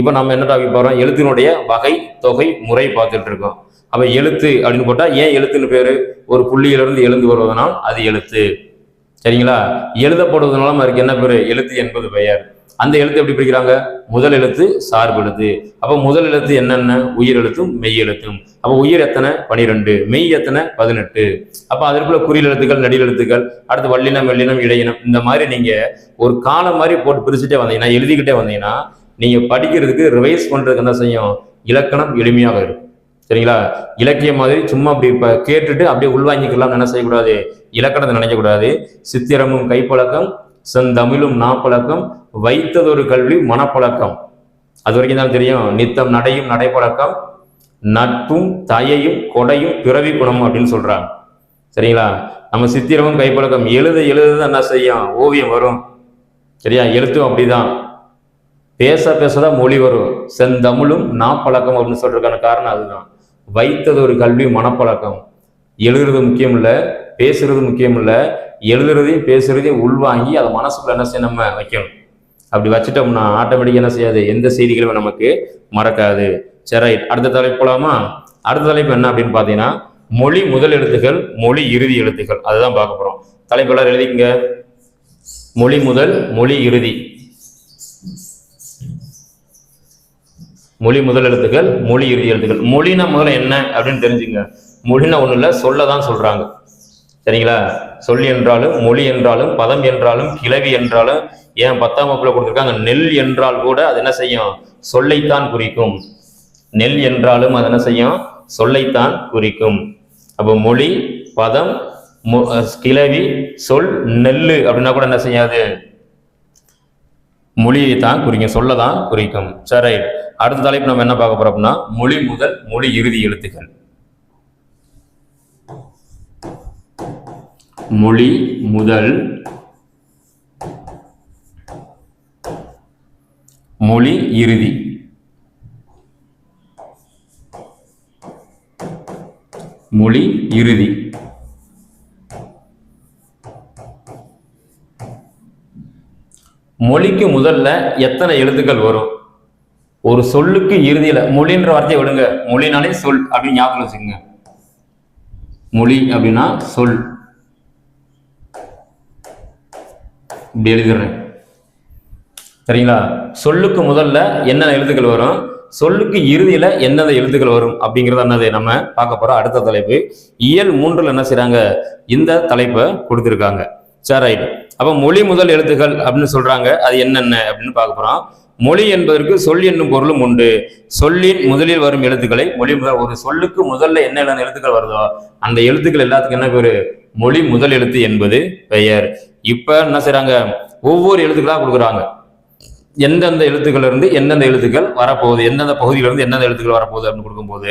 இப்ப நம்ம என்ன டாபிக் போறோம், எழுத்தினுடைய வகை தொகை முறை பார்த்துட்டு இருக்கோம். அப்ப எழுத்து அப்படின்னு போட்டா ஏன் எழுத்துன்னு பேரு, ஒரு புள்ளியிலிருந்து எழுந்து வருவதனால் அது எழுத்து, சரிங்களா? எழுதப்படுவதனாலும் அதுக்கு என்ன பேரு, எழுத்து என்பது பெயர். அந்த எழுத்து எப்படி பிரிக்கிறாங்க, முதல் எழுத்து சார்பு எழுத்து. அப்ப முதல் எழுத்து என்னென்ன, உயிர் எழுத்தும் மெய் எழுத்தும். அப்ப உயிர் எத்தனை 12, மெய் எத்தனை 18. அப்ப அதற்குள்ள குறில் எழுத்துக்கள், நடில் எழுத்துக்கள், அடுத்து வல்லினம் மெல்லினம் இடையினம், இந்த மாதிரி நீங்க ஒரு காலம் மாதிரி போட்டு பிரிச்சுட்டே வந்தீங்கன்னா, எழுதிக்கிட்டே வந்தீங்கன்னா நீங்க படிக்கிறதுக்கு ரிவைஸ் பண்றதுக்கு என்ன செய்யும், இலக்கணம் எளிமையாக இருக்கும், சரிங்களா? இலக்கியம் மாதிரி சும்மா அப்படி கேட்டுட்டு அப்படியே உள்வாங்கிக்கலாம் என்ன செய்யக்கூடாது, இலக்கணத்தை நினைக்கக்கூடாது. சித்திரமும் கைப்பழக்கம், செந்தமிழும் நாப்பழக்கம் வைத்ததொரு கல்வி மனப்பழக்கம். அது வரைக்கும் தான் தெரியும். நித்தம் நடையும் நடைப்பழக்கம், நட்பும் தயையும் கொடையும் பிறவி குணம் அப்படின்னு சொல்றாங்க. சரிங்களா? நம்ம சித்திரமும் கைப்பழக்கம். எழுத எழுதுதான் என்ன செய்யும்? ஓவியம் வரும். சரியா? எழுத்தும் அப்படிதான். பேச பேசதான் மொழி வரும். செந்தமிழும் நாப்பழக்கம் அப்படின்னு சொல்றதுக்கான காரணம் அதுதான். வைத்தது ஒரு கல்வி மனப்பழக்கம். எழுதுறது முக்கியம் இல்லை, பேசுறது முக்கியம் இல்லை, எழுதுறதையும் பேசுறதையும் உள்வாங்கி அதை மனசுக்குள்ள என்ன செய்ய நம்ம வைக்கணும். அப்படி வச்சுட்டோம்னா ஆட்டோமேட்டிக்காக என்ன செய்யாது? எந்த செய்திகளும் நமக்கு மறக்காது. சரி, அடுத்த தலைப்பு போலாமா? அடுத்த தலைப்பு என்ன அப்படின்னு பார்த்தீங்கன்னா, மொழி முதல் எழுத்துக்கள், மொழி இறுதி எழுத்துக்கள். அதுதான் பார்க்க போறோம். தலைப்பு எல்லாரும் எழுதிக்கங்க. மொழி முதல், மொழி இறுதி. மொழி முதல் எழுத்துக்கள், மொழி இறுதி எழுத்துக்கள். மொழினா முதல்ல என்ன அப்படின்னு தெரிஞ்சுங்க. மொழினா ஒன்றும் இல்லை, சொல்லதான் சொல்றாங்க. சரிங்களா? சொல் என்றாலும், மொழி என்றாலும், பதம் என்றாலும், கிளவி என்றாலும், ஏன் 10ஆம் வகுப்புல கொடுத்துருக்காங்க, நெல் என்றால் கூட அது என்ன செய்யும்? சொல்லைத்தான் குறிக்கும். நெல் என்றாலும் அது என்ன செய்யும்? சொல்லைத்தான் குறிக்கும். அப்போ மொழி, பதம், கிளவி, சொல், நெல்லு அப்படின்னா கூட என்ன செய்யாது? மொழியை தான் குறிக்கும், சொல்லதான் குறிக்கும். சரி, அடுத்த தலைப்பு நம்ம என்ன பார்க்க போறோம் அப்படின்னா, மொழி முதல், மொழி இறுதி எழுத்துக்கள். மொழி முதல், மொழி இறுதி. மொழி இறுதி. மொழிக்கு முதல்ல எத்தனை எழுத்துக்கள் வரும்? ஒரு சொல்லுக்கு இறுதியில மொழின்ற வார்த்தையை விடுங்க. மொழினாலே சொல் அப்படின்னு ஞாபகம் வச்சுக்கோங்க. மொழி அப்படின்னா சொல். இப்படி எழுதிடுறேன். சரிங்களா? சொல்லுக்கு முதல்ல என்னென்ன எழுத்துக்கள் வரும், சொல்லுக்கு இறுதியில எந்தெந்த எழுத்துக்கள் வரும் அப்படிங்கிறத என்னது நம்ம பார்க்க போறோம். அடுத்த தலைப்பு இயல் 3ல் என்ன செய்றாங்க? இந்த தலைப்பை கொடுத்துருக்காங்க. சரி, ரைட். அப்ப மொழி முதல் எழுத்துக்கள் அப்படின்னு சொல்றாங்க. அது என்னென்ன அப்படின்னு பார்க்க போறோம். மொழி என்பதற்கு சொல் என்னும் பொருளும் உண்டு. சொல்லின் முதலில் வரும் எழுத்துக்களை மொழி முதல். ஒரு சொல்லுக்கு முதல்ல என்ன எழுத்துக்கள் வருதோ அந்த எழுத்துக்கள் எல்லாத்துக்கும் என்ன பேரு? மொழி முதல் எழுத்து என்பது பெயர். இப்ப என்ன செய்றாங்க? ஒவ்வொரு எழுத்துக்களா கொடுக்குறாங்க. எந்தெந்த எழுத்துக்கள் இருந்து எந்தெந்த எழுத்துக்கள் வரப்போகுது, எந்தெந்த பகுதியிலிருந்து எந்தெந்த எழுத்துக்கள் வரப்போகுது அப்படின்னு கொடுக்கும்போது,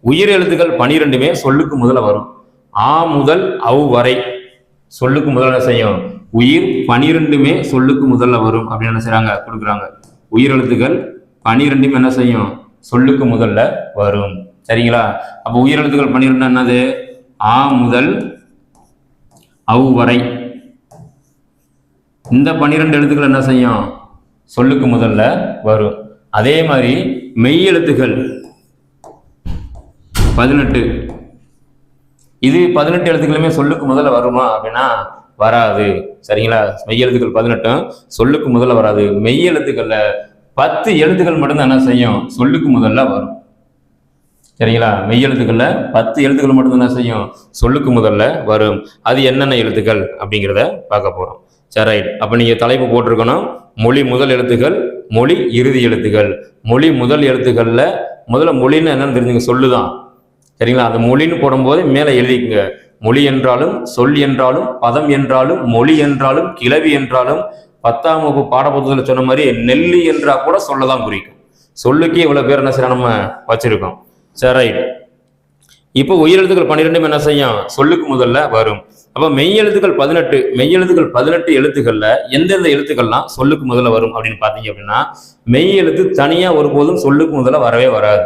உயிர் எழுத்துக்கள் 12மே சொல்லுக்கு முதல்ல வரும். ஆ முதல் அவ் வரை சொல்லுக்கு முதல்ல செய்யும். உயிர் 12மே சொல்லுக்கு முதல்ல வரும் அப்படின்னு என்ன செய்றாங்க? கொடுக்குறாங்க. உயிர் எழுத்துக்கள் 12மே என்ன செய்யும்? சொல்லுக்கு முதல்ல வரும். சரிங்களா? அப்ப உயிர் எழுத்துக்கள் 12 என்னது? ஆ முதல் அவ் வரை. இந்த 12 எழுத்துக்கள் என்ன செய்யும்? சொல்லுக்கு முதல்ல வரும். அதே மாதிரி மெய் எழுத்துக்கள் 18. இது 18 எழுத்துக்களுமே சொல்லுக்கு முதல்ல வருமா அப்படின்னா வராது. சரிங்களா? மெய் எழுத்துக்கள் 18 சொல்லுக்கு முதல்ல வராது. மெய் எழுத்துக்கள்ல 10 எழுத்துக்கள் மட்டும்தான் என்ன செய்யும்? சொல்லுக்கு முதல்ல வரும். சரிங்களா? மெய் எழுத்துக்கள்ல 10 எழுத்துக்கள் மட்டும்தான் என்ன செய்யும்? சொல்லுக்கு முதல்ல வரும். அது என்னென்ன எழுத்துக்கள் அப்படிங்கிறத பார்க்க போறோம். சரி, அப்ப நீங்க தலைப்பு போட்டிருக்கணும், மொழி முதல் எழுத்துக்கள், மொழி இறுதி எழுத்துக்கள். மொழி முதல் எழுத்துக்கள்ல முதல்ல மொழின்னு என்னன்னு தெரிஞ்சுங்க. சொல்லுதான். சரிங்களா? அந்த மொழின்னு போடும்போது மேல எழுதிக்குங்க. மொழி என்றாலும், சொல் என்றாலும், பதம் என்றாலும், மொழி என்றாலும், கிளவி என்றாலும், 10ஆம் வகுப்பு பாடப்புத்தகத்தில் சொன்ன மாதிரி நெல்லி என்றா கூட சொல்லதான் குறிக்கும். சொல்லுக்கு இவ்வளவு பேர் என்ன செய்ய நம்ம வச்சிருக்கோம். சரி, இப்போ உயிரெழுத்துக்கள் 12 என்ன செய்யும்? சொல்லுக்கு முதல்ல வரும். அப்ப மெய்யெழுத்துக்கள் 18. மெய்யெழுத்துக்கள் 18 எழுத்துக்கள்ல எந்தெந்த எழுத்துக்கள்லாம் சொல்லுக்கு முதல்ல வரும் அப்படின்னு பாத்தீங்க அப்படின்னா, மெய் எழுத்து தனியா ஒருபோதும் சொல்லுக்கு முதல்ல வரவே வராது.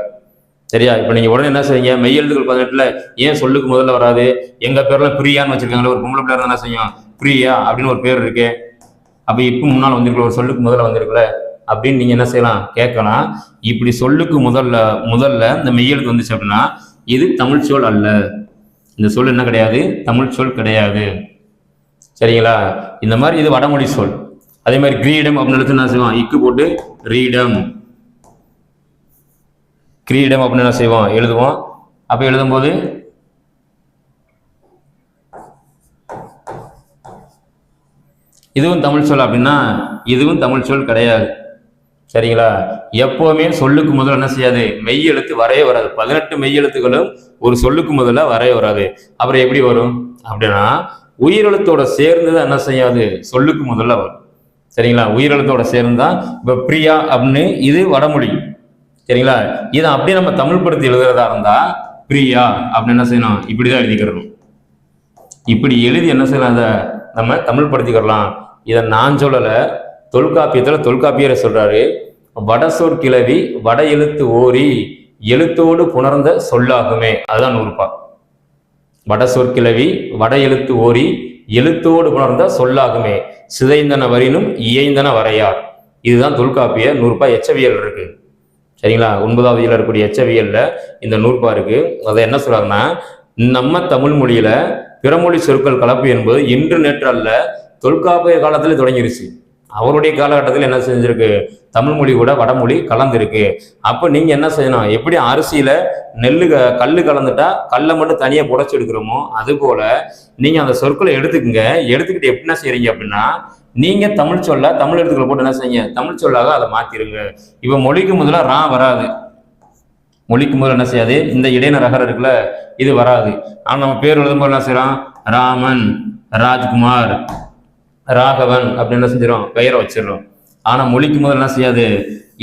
சரியா? இப்ப நீங்க உடனே என்ன செய்வீங்க? மெய்யெழுத்துக்கள் 18ல ஏன் சொல்லுக்கு முதல்ல வராது? எங்க பேர்ல பிரியான்னு வச்சிருக்காங்களே, ஒரு பொம்பளை பிள்ளை என்ன செய்யும்? பிரியா அப்படின்னு ஒரு பேர் இருக்கு. அப்ப இப்ப முன்னால் வந்திருக்கல, ஒரு சொல்லுக்கு முதல்ல வந்திருக்குல்ல அப்படின்னு நீங்க என்ன செய்யலாம்? கேட்கலாம். இப்படி சொல்லுக்கு முதல்ல இந்த மெய்யெழுத்து வந்துச்சு அப்படின்னா இது தமிழ் சொல் அல்ல. இந்த சொல் என்ன கிடையாது? தமிழ் சொல் கிடையாது. சரிங்களா? இந்த மாதிரி இது வடமொழி சொல். அதே மாதிரி கிரீடம் அப்படின்னு என்ன செய்வோம்? இக்கு போட்டு ரீடம், கிரீடம் அப்படின்னு என்ன செய்வோம்? எழுதுவோம். அப்ப எழுதும்போது இதுவும் தமிழ் சொல் அப்படின்னா இதுவும் தமிழ் சொல் கிடையாது. சரிங்களா? எப்பவுமே சொல்லுக்கு முதல்ல என்ன செய்யாது? மெய் எழுத்து வரவே வராது. 18 மெய் எழுத்துக்களும் ஒரு சொல்லுக்கு முதல்ல வரவே வராது. அப்புறம் எப்படி வரும் அப்படின்னா உயிரெழுத்தோட சேர்ந்துதான் என்ன செய்யாது, சொல்லுக்கு முதல்ல வரும். சரிங்களா? உயிரெழுத்தோட சேர்ந்துதான். இப்ப பிரியா அப்படின்னு இது வடமொழி. சரிங்களா? இதை அப்படியே நம்ம தமிழ் படுத்தி எழுதுறதா இருந்தா பிரியா அப்படின்னு என்ன செய்யணும், இப்படிதான் எழுதிக்கிறணும். இப்படி எழுதி என்ன செய்யலாம், அதை நம்ம தமிழ் படுத்திக்கிறலாம். இதை நான் சொல்லல, தொல்காப்பியத்துல தொல்காப்பியரை சொல்றாரு, வட சொற்கிழவி வட எழுத்து ஓரி எழுத்தோடு புணர்ந்த சொல்லாகுமே. அதுதான் நூறுபா. வட சொற்கிழவி வட எழுத்து ஓரி எழுத்தோடு புணர்ந்த சொல்லாகுமே, சிதைந்தன வரினும் இயைந்தன வரையார். இதுதான் தொல்காப்பிய நூறுபா. எச்சவியல் இருக்கு. சரிங்களா? 9வது இருக்கக்கூடிய எச்சவியல்ல இந்த நூறுபா இருக்கு. அதை என்ன சொல்றாங்கன்னா, நம்ம தமிழ் மொழியில பிறமொழி சொற்கள் கலப்பு என்பது இன்று நேற்று அல்ல, தொல்காப்பிய காலத்துல தொடங்கிருச்சு. அவருடைய காலகட்டத்தில் என்ன செஞ்சிருக்கு, தமிழ் மொழி கூட வடமொழி கலந்துருக்கு. அப்போ நீங்க என்ன செய்யணும், எப்படி அரிசியில நெல்லு கல்லு கலந்துட்டா கல்லை மட்டும் தனியா புடைச்சு எடுக்கிறோமோ, அது போல நீங்க அந்த சொற்களை எடுத்துக்கங்க. எடுத்துக்கிட்டு எப்படி என்ன செய்யறீங்க அப்படின்னா, நீங்க தமிழ் சொல்ல தமிழ் எழுத்துக்களை போட்டு என்ன செய்யுங்க, தமிழ் சொல்லாக அதை மாத்திருங்க. இப்ப மொழிக்கு முதல்ல ரா வராது, மொழிக்கு முதல்ல என்ன செய்யாது, இந்த இடையின ரகரம் இருக்குல்ல, இது வராது. ஆனா நம்ம பேர் எழுதும்போது என்ன செய்யறோம், ராமன், ராஜ்குமார், ராகவன் அப்படின்னு என்ன செஞ்சிடும், பெயரை வச்சிடறோம். ஆனா மொழிக்கு முதல்ல என்ன செய்யாது,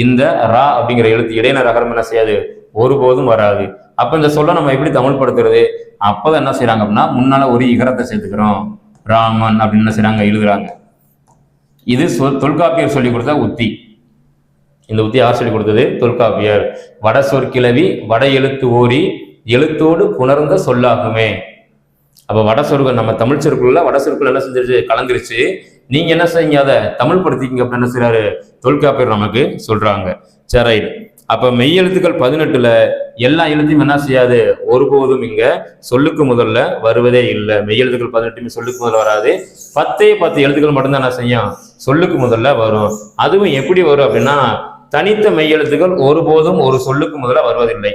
இந்த ரா அப்படிங்கிற எழுத்து இடையின ரகரம் என்ன செய்யாது, ஒருபோதும் வராது. அப்ப இந்த சொல்ல நம்ம எப்படி தமிழ் படுத்துறது, அப்பதான் என்ன செய்யறாங்க அப்படின்னா, முன்னால ஒரு இகரத்தை சேர்த்துக்கிறோம், ராமன் அப்படின்னு என்ன செய்யறாங்க, எழுதுறாங்க. இது தொல்காப்பியர் சொல்லி கொடுத்த உத்தி. இந்த உத்தி யார் சொல்லி கொடுத்தது, தொல்காப்பியர். வட சொற்கிழவி வட எழுத்து ஓரி எழுத்தோடு புணர்ந்த சொல்லாகுமே. அப்ப வட சொற்கள் நம்ம தமிழ் சொற்குள்ள வட சொற்கள் என்ன செஞ்சிருச்சு, கலந்துருச்சு. நீங்க என்ன செய்யுங்க, அதை தமிழ் படுத்திக்கிங்க அப்படின்னு என்ன செய்யறாரு தொல்காப்பியர் நமக்கு சொல்றாங்க. சரி, அப்ப மெய் எழுத்துக்கள் 18ல எல்லா எழுத்தையும் என்ன செய்யாது, ஒருபோதும் இங்க சொல்லுக்கு முதல்ல வருவதே இல்லை. மெய் எழுத்துக்கள் 18 சொல்லுக்கு முதல்ல வராது. 10 எழுத்துக்கள் மட்டும்தான் என்ன செய்யும், சொல்லுக்கு முதல்ல வரும். அதுவும் எப்படி வரும் அப்படின்னா, தனித்த மெய் எழுத்துக்கள் ஒருபோதும் ஒரு சொல்லுக்கு முதல்ல வருவதில்லை.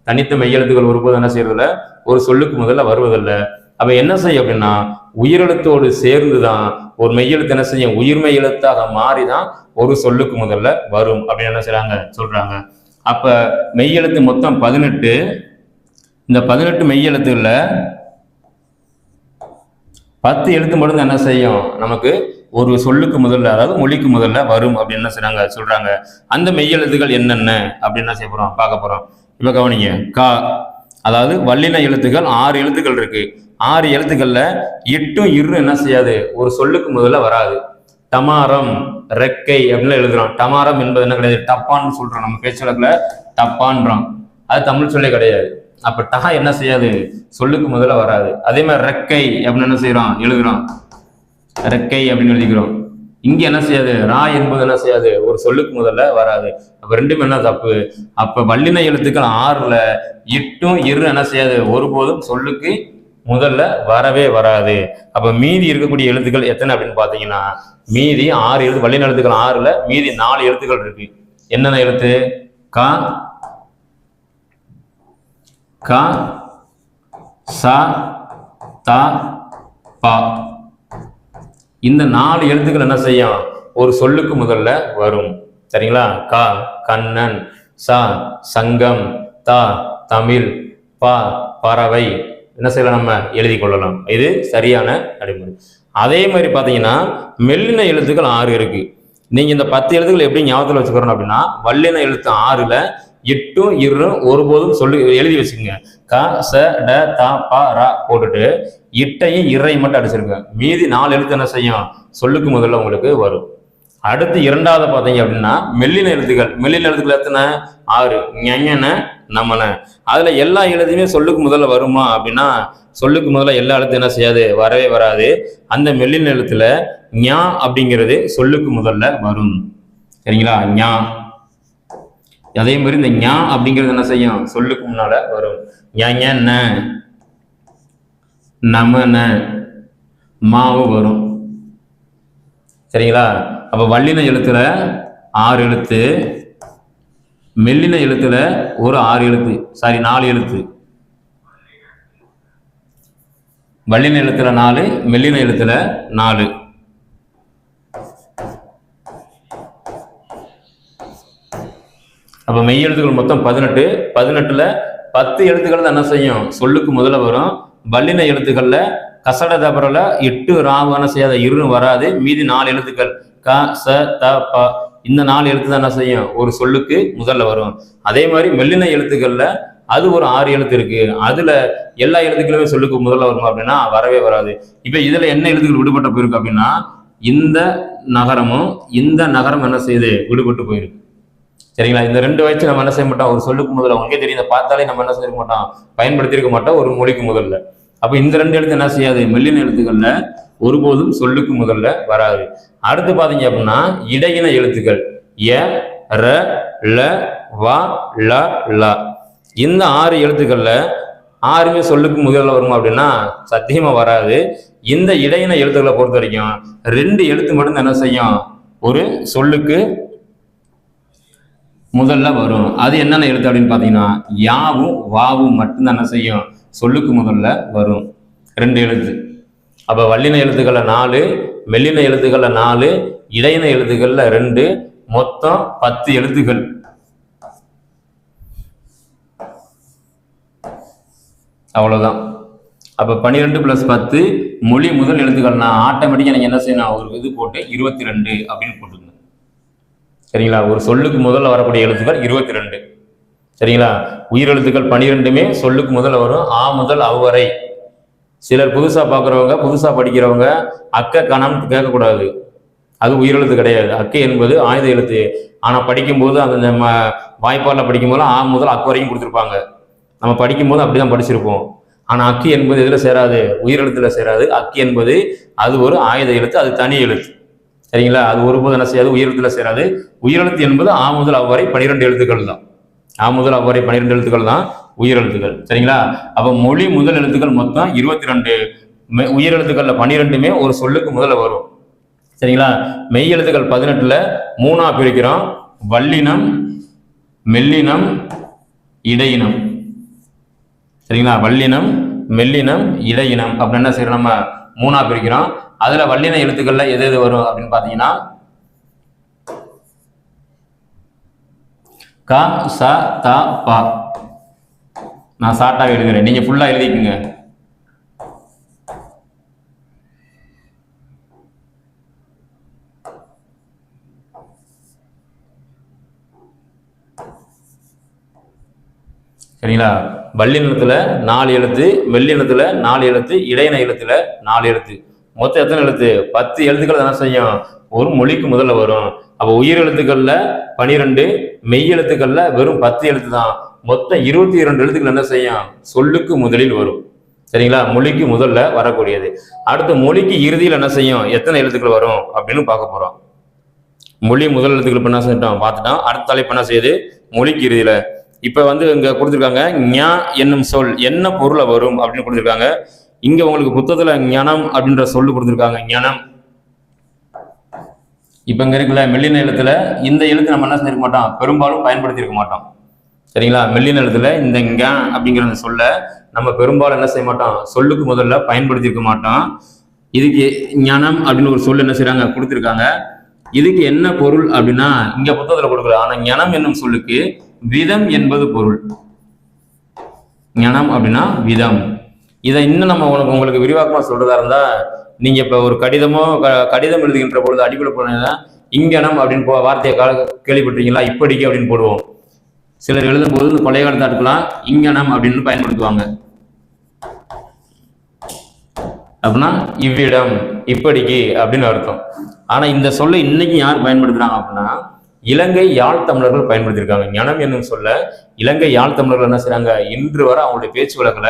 தனித்த மெய் எழுத்துக்கள் ஒருபோதும் என்ன செய்யறதில்ல, ஒரு சொல்லுக்கு முதல்ல வருவதில்லை. அப்ப என்ன செய்யும் அப்படின்னா, உயிரெழுத்தோடு சேர்ந்துதான் ஒரு மெய்யெழுத்து என்ன செய்யும், உயிர்மெய் எழுத்தாக மாறிதான் ஒரு சொல்லுக்கு முதல்ல வரும் அப்படின்னு என்ன செய்றாங்க, சொல்றாங்க. அப்ப மெய்யெழுத்து மொத்தம் 18. இந்த 18 மெய்யெழுத்துகள்ல 10 எழுத்து மட்டும் என்ன செய்யும், நமக்கு ஒரு சொல்லுக்கு முதல்ல, அதாவது மொழிக்கு முதல்ல வரும் அப்படின்னு என்ன செய்றாங்க, சொல்றாங்க. அந்த மெய்யெழுத்துகள் என்னென்ன அப்படின்னு என்ன செய்ய போறோம், பார்க்க போறோம். இப்ப கவனிங்க, கா, அதாவது வல்லின எழுத்துக்கள் 6 எழுத்துக்கள் இருக்கு. 6 எழுத்துக்கள்ல 8 இரு என்ன செய்யாது, ஒரு சொல்லுக்கு முதல்ல வராது. டமாரம், ரெக்கை அப்படின்னு எழுதுறோம். டமாரம் என்பது என்ன கிடையாது, டப்பான்னு சொல்றோம். நம்ம பேச்சுலக்குல டப்பான்றோம், அது தமிழ் சொல்லே கிடையாது. அப்ப டஹா என்ன செய்யாது, சொல்லுக்கு முதல்ல வராது. அதே மாதிரி ரெக்கை அப்படின்னு என்ன செய்யறோம், எழுதுறோம், ரெக்கை அப்படின்னு எழுதிக்கிறோம். இங்க என்ன செய்யாது, ரா என்பது என்ன செய்யாது, ஒரு சொல்லுக்கு முதல்ல வராது. அப்ப ரெண்டுமே என்ன தப்பு. அப்ப வல்லின எழுத்துக்கள் 6ல 8 இரு என்ன செய்யாது, ஒருபோதும் சொல்லுக்கு முதல்ல வரவே வராது. அப்ப மீதி இருக்கக்கூடிய எழுத்துக்கள் எத்தனை அப்படின்னு பாத்தீங்கன்னா, மீதி 6 எழுத்து, வல்லின எழுத்துக்கள் 6ல மீதி 4 எழுத்துக்கள் இருக்கு. என்னென்ன எழுத்து, கா, கா, சா, தா, பா. இந்த 4 எழுத்துக்கள் என்ன செய்யும், ஒரு சொல்லுக்கு முதல்ல வரும். சரிங்களா? கா கண்ணன், சா சங்கம், தா தமிழ், பா பறவை என்ன செய்யலாம், நம்ம எழுதி கொள்ளலாம். இது சரியான நடைமுறை. அதே மாதிரி பாத்தீங்கன்னா மெல்லின எழுத்துக்கள் 6 இருக்கு. நீங்க இந்த 10 எழுத்துக்கள் எப்படி ஞாபகத்தில் வச்சுக்கிறோம் அப்படின்னா, வல்லின எழுத்து 6ல 8 இரு ஒருபோதும் சொல்லி எழுதி வச்சுக்கோங்க. க ச ட த ப ர போட்டுட்டு இட்டையும் இறையும் மட்டும் அடிச்சிருங்க. மீதி 4 எழுத்து என்ன செய்யும், சொல்லுக்கு முதல்ல உங்களுக்கு வரும். அடுத்து இரண்டாவது பார்த்தீங்க அப்படின்னா மெல்லின எழுத்துக்கள். மெல்லின எழுத்துக்கள் எத்தனை, 6. ஞன நமன. அதுல எல்லா எழுத்துமே சொல்லுக்கு முதல்ல வருமா அப்படின்னா, சொல்லுக்கு முதல்ல எல்லா எழுத்து என்ன செய்யாது, வரவே வராது. அந்த மெல்லின எழுத்துல ஞா அப்படிங்கிறது சொல்லுக்கு முதல்ல வரும். சரிங்களா? ஞா. அதே மாதிரி இந்த ஞா அப்படிங்கிறது என்ன செய்யும், சொல்லுக்கு முன்னால வரும். ஞ நமன மாவு வரும். சரிங்களா? அப்ப வல்லின எழுத்துல 6 எழுத்து, மெல்லின எழுத்துல ஒரு 6 எழுத்து, 4 எழுத்து. வல்லின எழுத்துல 4, மெல்லின எழுத்துல 4. அப்ப மெய் எழுத்துக்கள் மொத்தம் 18. 18ல 10 எழுத்துக்கள் தான் என்ன செய்யும், சொல்லுக்கு முதல்ல வரும். வல்லின எழுத்துக்கள்ல கசட தபரல இட்டு ராவான செய்யாத இருன்னு வராது. மீதி 4 எழுத்துக்கள் க ச த ப, இந்த 4 எழுத்து தான் என்ன செய்யும் ஒரு சொல்லுக்கு முதல்ல வரும். அதே மாதிரி மெல்லின எழுத்துக்கள்ல அது ஒரு 6 எழுத்து இருக்கு. அதுல எல்லா எழுத்துக்களுமே சொல்லுக்கு முதல்ல வருமா அப்படின்னா வரவே வராது. இப்ப இதுல என்ன எழுத்துக்கள் விடுபட்ட போயிருக்கு அப்படின்னா இந்த நகரமும் இந்த நகரம் என்ன செய்யுது விடுபட்டு போயிருக்கு. சரிங்களா? இந்த 2 வச்சு நம்ம என்ன செய்ய மாட்டோம் ஒரு சொல்லுக்கு முதல்ல உங்களுக்கே தெரியும், இதை பார்த்தாலே நம்ம என்ன செய்ய மாட்டோம் பயன்படுத்தியிருக்க மாட்டோம் ஒரு மொழிக்கு முதல்ல. அப்ப இந்த 2 எழுத்து என்ன செய்யாது மெல்லின எழுத்துக்கள்ல ஒருபோதும் சொல்லுக்கு முதல்ல வராது. அடுத்து பாத்தீங்க அப்படின்னா இடையின எழுத்துக்கள் ய ர ல வ ல ல, இந்த 6 எழுத்துக்கள்ல 6மே சொல்லுக்கு முதல்ல வருமா அப்படின்னா சத்தியமா வராது. இந்த இடையின எழுத்துக்களை பொறுத்த வரைக்கும் 2 எழுத்து மட்டும் என்ன செய்யும் ஒரு சொல்லுக்கு முதல்ல வரும். அது என்னென்ன எழுத்து அப்படின்னு பாத்தீங்கன்னா யாவும் வாவும் மட்டும்தான் என்ன செய்யும் சொல்லுக்கு முதல்ல வரும் 2 எழுத்து. அப்ப வல்லின எழுத்துக்கள்ல 4, மெல்லின எழுத்துக்கள்ல 4, இடையின எழுத்துக்கள்ல 2, மொத்தம் 10 எழுத்துக்கள். அவ்வளவுதான். அப்ப 12 + 10 மொழி முதல் எழுத்துக்கள்னா ஆட்டோமேட்டிக்கா நீங்க என்ன செய்யணும் ஒரு இது போட்டு 22 அப்படின்னு போட்டுக்கணும். சரிங்களா? ஒரு சொல்லுக்கு முதல்ல வரக்கூடிய எழுத்துக்கள் 22. சரிங்களா? உயிரெழுத்துக்கள் 12மே சொல்லுக்கு முதல்ல வரும். ஆ முதல் அவ்வரை. சிலர் புதுசா பார்க்குறவங்க புதுசா படிக்கிறவங்க அக்க கணம் கேட்கக்கூடாது. அது உயிரெழுத்து கிடையாது. அக்கு என்பது ஆயுத எழுத்து. ஆனா படிக்கும்போது அந்த நம்ம வாய்ப்பாடில் படிக்கும்போது ஆ முதல் அக்கு வரைக்கும் கொடுத்துருப்பாங்க. நம்ம படிக்கும்போது அப்படிதான் படிச்சிருப்போம். ஆனா அக்கு என்பது எதுல சேராது உயிரெழுத்துல சேராது. அக்கு என்பது அது ஒரு ஆயுத எழுத்து, அது தனி எழுத்து. சரிங்களா? அது ஒருபோது என்ன செய்யாது உயிரெழுத்துல சேராது. உயிரெழுத்து என்பது ஆ முதல் அவ்வரை 12 எழுத்துக்கள் தான். ஆ முதல் அவ்வரை 12 எழுத்துக்கள் தான் உயிரெழுத்துக்கள். சரிங்களா? அப்ப மொழி முதல் எழுத்துக்கள் மொத்தம் 22. உயிரெழுத்துக்கள்ல 12மே ஒரு சொல்லுக்கு முதல்ல வரும். சரிங்களா? மெய் எழுத்துக்கள் 18ல 3ஆ பிரிக்கிறோம். வல்லினம், மெல்லினம், இடையினம். சரிங்களா? வல்லினம், மெல்லினம், இடையினம் அப்படின்னு என்ன செய்யறோம் நம்ம 3ஆ பிரிக்கிறோம். அதுல வல்லின எழுத்துக்கள்ல எது எது வரும் அப்படின்னு பாத்தீங்கன்னா க ச த ப. நான் ஷார்ட்டாக எழுதுறேன், நீங்க ஃபுல்லா எழுதிக்குங்க. சரிங்களா? வல்லினத்துல 4 எழுத்து, மெல்லினத்துல 4 எழுத்து, இடையின எழுத்துல 4 எழுத்து, மொத்தம் எத்தனை எழுத்து 10 எழுத்துக்கள் என்ன செய்யும் ஒரு மொழிக்கு முதல்ல வரும். அப்ப உயிர் எழுத்துக்கள்ல 12, மெய் எழுத்துக்கள்ல வெறும் 10 எழுத்து தான். மொத்தம் 22 எழுத்துக்கள் என்ன செய்யும் சொல்லுக்கு முதலில் வரும். சரிங்களா? மொழிக்கு முதல்ல வரக்கூடியது. அடுத்து மொழிக்கு இறுதியில் என்ன செய்யும் எத்தனை எழுத்துக்கள் வரும் அப்படின்னு பார்க்க போறோம். மொழி முதல் எழுத்துக்கள் என்ன செஞ்சிட்டோம் பார்த்துட்டோம். அடுத்த தலைப்பு என்ன செய்யுது மொழிக்கு இறுதியில. இப்ப இங்க கொடுத்துருக்காங்க ஞா என்னும் சொல் என்ன பொருளை வரும் அப்படின்னு கொடுத்துருக்காங்க. இங்க உங்களுக்கு புத்தகத்துல ஞானம் அப்படின்ற சொல்லு கொடுத்துருக்காங்க ஞானம். இப்ப இங்க இருக்குல்ல மெல்லின எழுத்துல இந்த எழுத்து நம்ம என்ன செஞ்சிருக்க மாட்டோம் பெரும்பாலும் பயன்படுத்தி இருக்க மாட்டோம். சரிங்களா? மெல்லின எழுத்துல இந்த ஞ அப்படிங்கிற அந்த சொல்ல நம்ம பெரும்பாலும் என்ன செய்ய மாட்டோம் சொல்லுக்கு முதல்ல பயன்படுத்தி இருக்க மாட்டோம். இதுக்கு ஞானம் அப்படின்னு ஒரு சொல் என்ன செய்யறாங்க கொடுத்துருக்காங்க. இதுக்கு என்ன பொருள் அப்படின்னா இங்க புத்தகத்துல கொடுக்கல. ஆனா ஞானம் என்னும் சொல்லுக்கு விதம் என்பது பொருள். ஞானம் அப்படின்னா விதம். இதை இன்னும் நம்ம உங்களுக்கு விரிவாக்கமா சொல்றதா இருந்தா நீங்க இப்ப ஒரு கடிதம் எழுதுகின்ற பொழுது அடிப்படை போனீங்கன்னா இங்கனம் அப்படின்னு வார்த்தையை கேள்விப்பட்டீங்களா? இப்படிக்கு அப்படின்னு போடுவோம். சிலர் எழுதும் போது பழைய காலத்தா இருக்கலாம் இங்கனம் அப்படின்னு பயன்படுத்துவாங்க. அப்படின்னா இவ்விடம் இப்படிக்கு அப்படின்னு அர்த்தம். ஆனா இந்த சொல்லை இன்னைக்கு யார் பயன்படுத்துறாங்க அப்படின்னா இலங்கை யாழ் தமிழர்கள் பயன்படுத்தியிருக்காங்க. ஞானம் என்னும் சொல்ல இலங்கை யாழ் தமிழர்கள் என்ன செய்யறாங்க இன்று வரை அவங்களுடைய பேச்சு வழக்குல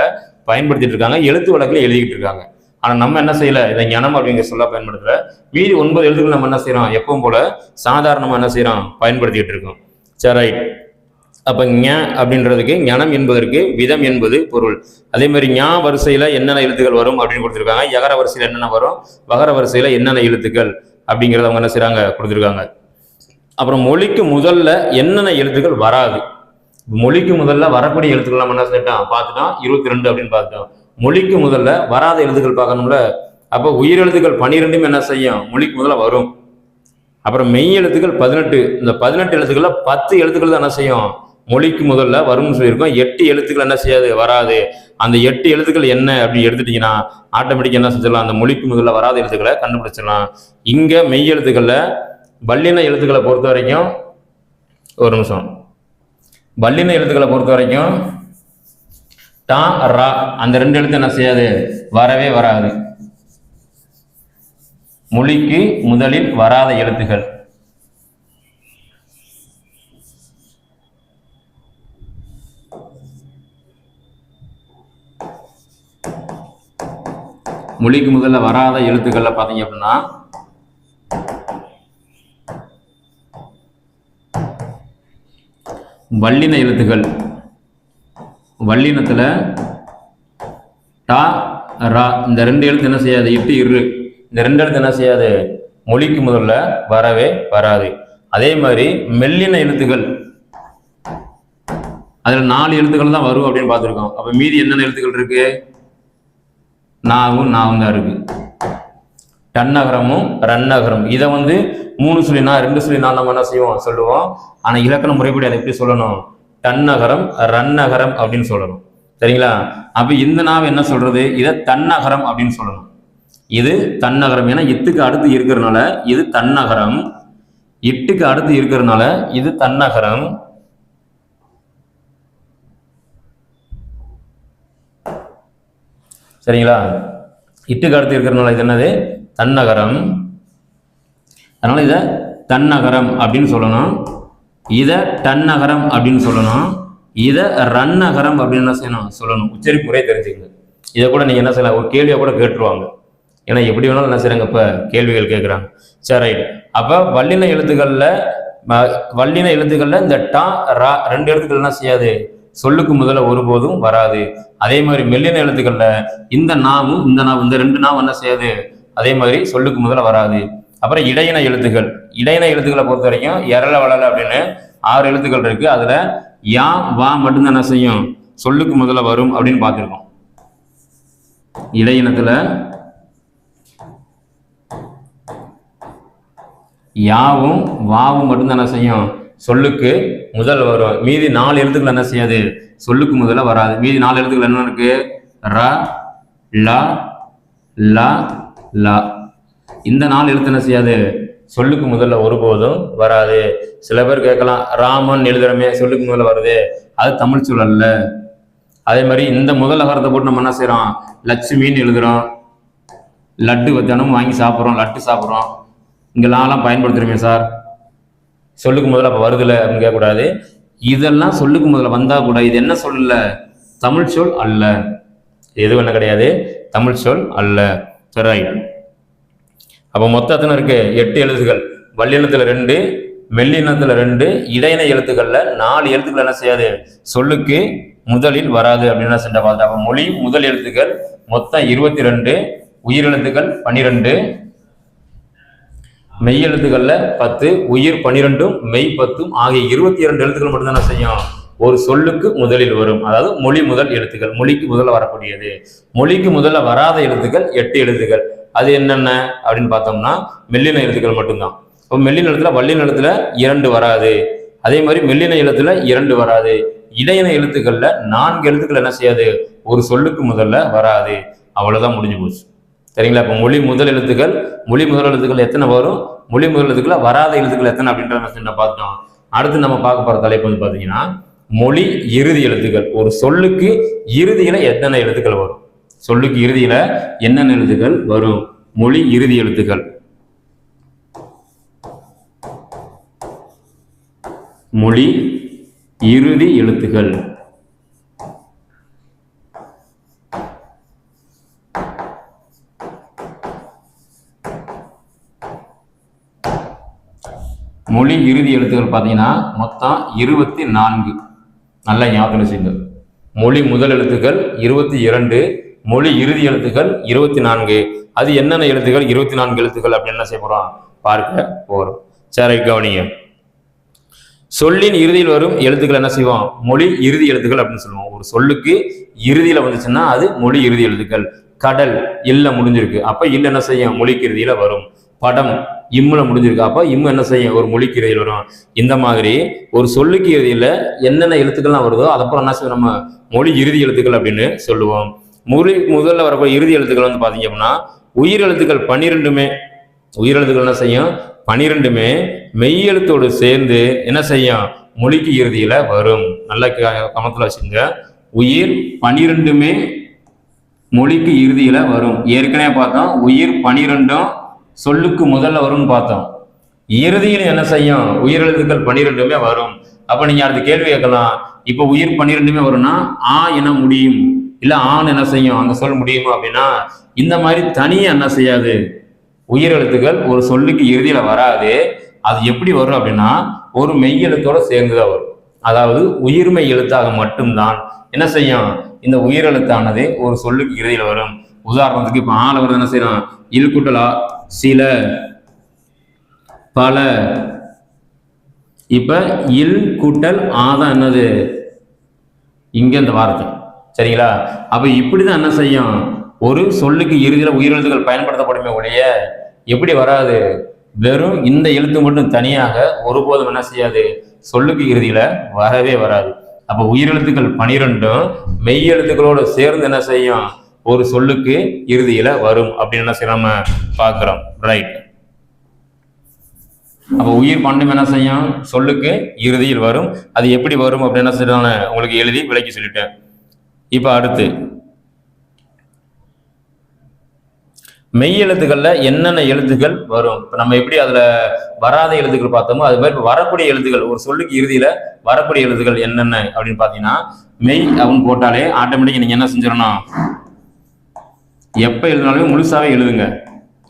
பயன்படுத்திட்டு இருக்காங்க, எழுத்து வழக்குல எழுதிக்கிட்டு இருக்காங்க. ஆனா நம்ம என்ன செய்யல இதை ஞானம் அப்படிங்கிற சொல்ல பயன்படுத்தல. மீதி 9 எழுத்துக்கள் நம்ம என்ன செய்யறோம் எப்பவும் போல சாதாரணமா என்ன செய்யறோம் பயன்படுத்திட்டு இருக்கோம். சரி ரைட். அப்ப ஞ அப்படின்றதுக்கு ஞானம் என்பதற்கு விதம் என்பது பொருள். அதே மாதிரி ஞா வரிசையில என்னென்ன எழுத்துக்கள் வரும் அப்படின்னு கொடுத்துருக்காங்க. யகர வரிசையில என்னென்ன வரும், வகர வரிசையில என்னென்ன எழுத்துக்கள் அப்படிங்கிறத அவங்க என்ன செய்யறாங்க கொடுத்துருக்காங்க. அப்புறம் மொழிக்கு முதல்ல என்னென்ன எழுத்துக்கள் வராது. மொழிக்கு முதல்ல வரக்கூடிய எழுத்துக்கள் நம்ம என்ன செய்யட்டோம் பார்த்துட்டோம் 22 அப்படின்னு பார்த்துட்டோம். மொழிக்கு முதல்ல வராத எழுத்துக்கள் பார்க்கணும்ல. அப்போ உயிரெழுத்துக்கள் 12 என்ன செய்யும் மொழிக்கு முதல்ல வரும். அப்புறம் மெய் எழுத்துக்கள் 18. இந்த 18 எழுத்துக்கள்ல 10 எழுத்துக்கள் தான் என்ன செய்யும் மொழிக்கு முதல்ல வரும்னு சொல்லியிருக்கோம். 8 எழுத்துக்கள் என்ன செய்யாது, வராது. அந்த 8 எழுத்துக்கள் என்ன அப்படின்னு எடுத்துட்டீங்கன்னா ஆட்டோமேட்டிக் என்ன செஞ்சிடலாம், அந்த மொழிக்கு முதல்ல வராத எழுத்துக்களை கண்டுபிடிச்சிடலாம். இங்க மெய் எழுத்துக்கள்ல வல்லின எழுத்துக்களை பொறுத்த வரைக்கும், ஒரு நிமிஷம், வல்லின எழுத்துக்களை பொறுத்த வரைக்கும் டா ரா அந்த 2 எழுத்து என்ன செய்யாது, வரவே வராது. மொழிக்கு முதலில் வராத எழுத்துக்கள். மொழிக்கு முதல்ல வராத எழுத்துக்கள்ல பாத்தீங்க அப்படின்னா வல்லின எழுத்துக்கள். வல்லினத்துல டா ரா இந்த 2 எழுத்து என்ன செய்யாது, இட்டு இரு இந்த 2 எழுத்து என்ன செய்யாது, மொழிக்கு முதல்ல வரவே வராது. அதே மாதிரி மெல்லின எழுத்துக்கள், அதுல 4 எழுத்துக்கள் தான் வரும் அப்படின்னு பார்த்துருக்கோம். அப்ப மீதி என்னென்ன எழுத்துக்கள் இருக்கு, நாவும் தான் இருக்கு. டன்னகரமும் ரன்னகரம். இதை 3 சொல்லி 2 சொல்லி நம்ம என்ன செய்வோம், சொல்லுவோம். ஆனா இலக்கண முறைப்படி அதை எப்படி சொல்லணும், டன்னகரம் ரன்னகரம் அப்படின்னு சொல்லணும். சரிங்களா? அப்ப இந்த நாவ என்ன சொல்றது, இதை தன்னகரம் அப்படின்னு சொல்லணும். இது தன்னகரம். ஏன்னா இத்துக்கு அடுத்து இருக்கிறதுனால இது தன்னகரம், இட்டுக்கு அடுத்து இருக்கிறதுனால இது தன்னகரம். சரிங்களா? இட்டுக்கு அடுத்து இருக்கிறதுனால இது என்னது, தன்னகரம். அதனால இதை தன்னகரம் அப்படின்னு சொல்லணும். இதை டன்னகரம் அப்படின்னு சொல்லணும். இதை ரன்னகரம் அப்படின்னு என்ன செய்யணும், சொல்லணும். உச்சரிப்பு முறையை தெரிஞ்சுக்கங்க. இதை கூட நீங்க என்ன செய்யலாம், ஒரு கேள்வியை கூட கேட்டுருவாங்க. ஏன்னா எப்படி வேணாலும் என்ன செய்யறாங்க, இப்ப கேள்விகள் கேட்குறாங்க. சரி, ரைட். அப்ப வல்லின எழுத்துக்கள்ல இந்த டா ரா 2 எழுத்துக்கள் என்ன செய்யாது, சொல்லுக்கு முதல்ல ஒருபோதும் வராது. அதே மாதிரி மெல்லின எழுத்துக்கள்ல இந்த நாவும் இந்த 2 நாவும் என்ன செய்யாது, அதே மாதிரி சொல்லுக்கு முதல்ல வராது. அப்புறம் இடையின எழுத்துக்களை பொறுத்த வரைக்கும் எரள வளல அப்படின்னு 6 எழுத்துக்கள் இருக்கு. அதுல யா வா மட்டும்தான் என்ன செய்யும், சொல்லுக்கு முதல்ல வரும் அப்படின்னு பார்த்திருக்கோம். இடையினத்துல யாவும் வாவும் மட்டும்தான் என்ன செய்யும், சொல்லுக்கு முதல் வரும். மீதி 4 எழுத்துக்கள் என்ன செய்யாது, சொல்லுக்கு முதல்ல வராது. மீதி 4 எழுத்துக்கள் என்ன இருக்கு, ர ல ல ல. இந்த 4 எழுத்து என்ன செய்யாது, சொல்லுக்கு முதல்ல ஒருபோதும் வராது. சில பேர் கேட்கலாம், ராமன் எழுதுறமே சொல்லுக்கு முதல்ல வருது, அது தமிழ் சொல் அல்ல. அதே மாதிரி இந்த முதல் அகரத்தை போட்டு நம்ம என்ன செய்யறோம், லட்சுமின்னு எழுதுறோம். லட்டு தினமும் வாங்கி சாப்பிட்றோம், லட்டு சாப்பிட்றோம். இங்க லாலாம் பயன்படுத்துறோமே சார், சொல்லுக்கு முதல்ல அப்ப வருதுல அப்படின்னு கேட்கக்கூடாது. இதெல்லாம் சொல்லுக்கு முதல்ல வந்தா கூட இது என்ன சொல்லல, தமிழ் சொல் அல்ல. எதுவும் என்ன கிடையாது, தமிழ் சொல் அல்ல. சரி, அப்ப மொத்தத்தின இருக்கு 8 எழுத்துக்கள். வல்லினத்துல 2, மெல்லினத்துல 2, இடையின எழுத்துக்கள்ல 4 எழுத்துக்கள் என்ன செய்யாது, சொல்லுக்கு முதலில் வராது அப்படின்னு சென்ற பார்த்தா. அப்ப மொழி முதல் எழுத்துக்கள் மொத்தம் 22, உயிரெழுத்துக்கள் 12, மெய் எழுத்துக்கள்ல 10, உயிர் 12, மெய் 10 ஆகிய 22 எழுத்துக்கள் மட்டும்தான் என்ன செய்யும், ஒரு சொல்லுக்கு முதலில் வரும். அதாவது மொழி முதல் எழுத்துக்கள், மொழிக்கு முதல்ல வரக்கூடியது. மொழிக்கு முதல்ல வராத எழுத்துக்கள் 8 எழுத்துக்கள். அது என்னென்ன அப்படின்னு பார்த்தோம்னா மெல்லின எழுத்துக்கள் மட்டும்தான். இப்போ மெல்லின எழுத்துல வல்லின எழுத்துல 2 வராது. அதே மாதிரி மெல்லின எழுத்துல 2 வராது. இடையின எழுத்துக்கள்ல 4 எழுத்துக்கள் என்ன செய்யாது, ஒரு சொல்லுக்கு முதல்ல வராது. அவ்வளவுதான், முடிஞ்சு போச்சு. சரிங்களா? இப்போ மொழி முதல் எழுத்துக்கள் எத்தனை வரும், மொழி முதல் எழுத்துக்களை வராத எழுத்துக்கள் எத்தனை அப்படின்ற பார்த்தோம். அடுத்து நம்ம பார்க்க போற தலைப்பு பார்த்தீங்கன்னா மொழி இறுதி எழுத்துக்கள். ஒரு சொல்லுக்கு இறுதியில எத்தனை எழுத்துக்கள் வரும், சொல்லுக்கு இறுதியில என்னென்ன எழுத்துக்கள் வரும், மொழி இறுதி எழுத்துக்கள். மொழி இறுதி எழுத்துக்கள். மொழி இறுதி எழுத்துக்கள் பார்த்தீங்கன்னா மொத்தம் 24. நல்லா ஞாபகம் வச்சுங்க. மொழி முதல் எழுத்துக்கள் 22, மொழி இறுதி எழுத்துக்கள் 24. அது என்னென்ன எழுத்துக்கள், 24 எழுத்துக்கள் அப்படின்னு என்ன செய்ய போறோம், பார்க்க போறோம். சரி, கவனிங்க. சொல்லின் இறுதியில் வரும் எழுத்துக்கள் என்ன செய்வோம், மொழி இறுதி எழுத்துக்கள் அப்படின்னு சொல்லுவோம். ஒரு சொல்லுக்கு இறுதியில வந்துச்சுன்னா அது மொழி இறுதி எழுத்துக்கள். கடல் இல்ல முடிஞ்சிருக்கு, அப்ப இல்ல என்ன செய்யும், மொழிக்கு இறுதியில வரும். படம் இம்முல முடிஞ்சிருக்கு. அப்போ இம்மு என்ன செய்யும்? ஒரு மொழிக்கு இறுதியில் வரும். இந்த மாதிரி ஒரு சொல்லுக்கு இறுதியில் என்னென்ன எழுத்துக்கள்லாம் வருதோ அதப்புறம் என்ன செய்வோம்? நம்ம மொழி இறுதி எழுத்துக்கள் அப்படின்னு சொல்லுவோம். முதல்ல வரக்கூடிய இறுதி எழுத்துக்கள் வந்து பார்த்தீங்க அப்படின்னா உயிர் எழுத்துக்கள் 12மே உயிரெழுத்துக்கள் என்ன செய்யும்? 12மே மெய் எழுத்தோடு சேர்ந்து என்ன செய்யும்? மொழிக்கு இறுதியில வரும். நல்ல கவனத்தில் வச்சுங்க. உயிர் 12மே மொழிக்கு இறுதியில வரும். ஏற்கனவே பார்த்தோம் உயிர் 12ம் சொல்லுக்கு முதல்ல வரும்னு பார்த்தோம். இறுதியில் என்ன செய்யும்? உயிரெழுத்துக்கள் 12மே வரும். அப்ப நீங்க அடுத்த கேள்வி கேட்கலாம், இப்ப உயிர் 12மே வரும்னா ஆ என முடியும், இல்ல ஆண் என்ன செய்யும் அந்த சொல் முடியுமா அப்படின்னா இந்த மாதிரி தனியா என்ன செய்யாது. உயிரெழுத்துக்கள் ஒரு சொல்லுக்கு இறுதியில வராது. அது எப்படி வரும் அப்படின்னா ஒரு மெய்யெழுத்தோட சேர்ந்துதான் வரும். அதாவது உயிர்மெய் எழுத்தாக மட்டும்தான் என்ன செய்யும்? இந்த உயிரெழுத்தானது ஒரு சொல்லுக்கு இறுதியில வரும். உதாரணத்துக்கு இப்ப ஆள வருது என்ன செய்யணும்? இல் கூட்டலா சில பல. இப்ப இல் கூட்டல் ஆதான் என்னது? இங்க இந்த வார்த்தை. சரிங்களா? அப்ப இப்படிதான் என்ன செய்யும்? ஒரு சொல்லுக்கு இறுதியில உயிரெழுத்துக்கள் பயன்படுத்தப்படுமே ஒழிய எப்படி வராது? வெறும் இந்த எழுத்து மட்டும் தனியாக ஒருபோதும் என்ன செய்யாது? சொல்லுக்கு இறுதியில வரவே வராது. அப்ப உயிரெழுத்துக்கள் 12ம் மெய் எழுத்துக்களோடு சேர்ந்து என்ன செய்யும்? ஒரு சொல்லுக்கு இறுதியில வரும் அப்படின்னு என்ன செய்ய நம்ம பார்க்கிறோம். ரைட். அப்ப உயிர் 12 என்ன செய்யும்? சொல்லுக்கு இறுதியில் வரும். அது எப்படி வரும் அப்படின்னு என்ன செய்யறாங்க உங்களுக்கு எழுதி விளக்கி சொல்லிட்டேன். இப்ப அடுத்து மெய் எழுத்துக்கள்ல என்னென்ன எழுத்துக்கள் வரும்? இப்ப நம்ம எப்படி அதுல வராத எழுத்துக்கள் பார்த்தோமோ அது மாதிரி வரக்கூடிய எழுத்துக்கள் ஒரு சொல்லுக்கு இறுதியில வரக்கூடிய எழுத்துக்கள் என்னென்ன அப்படின்னு பாத்தீங்கன்னா மெய் அப்படின்னு போட்டாலே ஆட்டோமேட்டிக்கா நீங்க என்ன செஞ்சிடணும்? எப்ப எழுதினாலுமே முழுசாவே எழுதுங்க.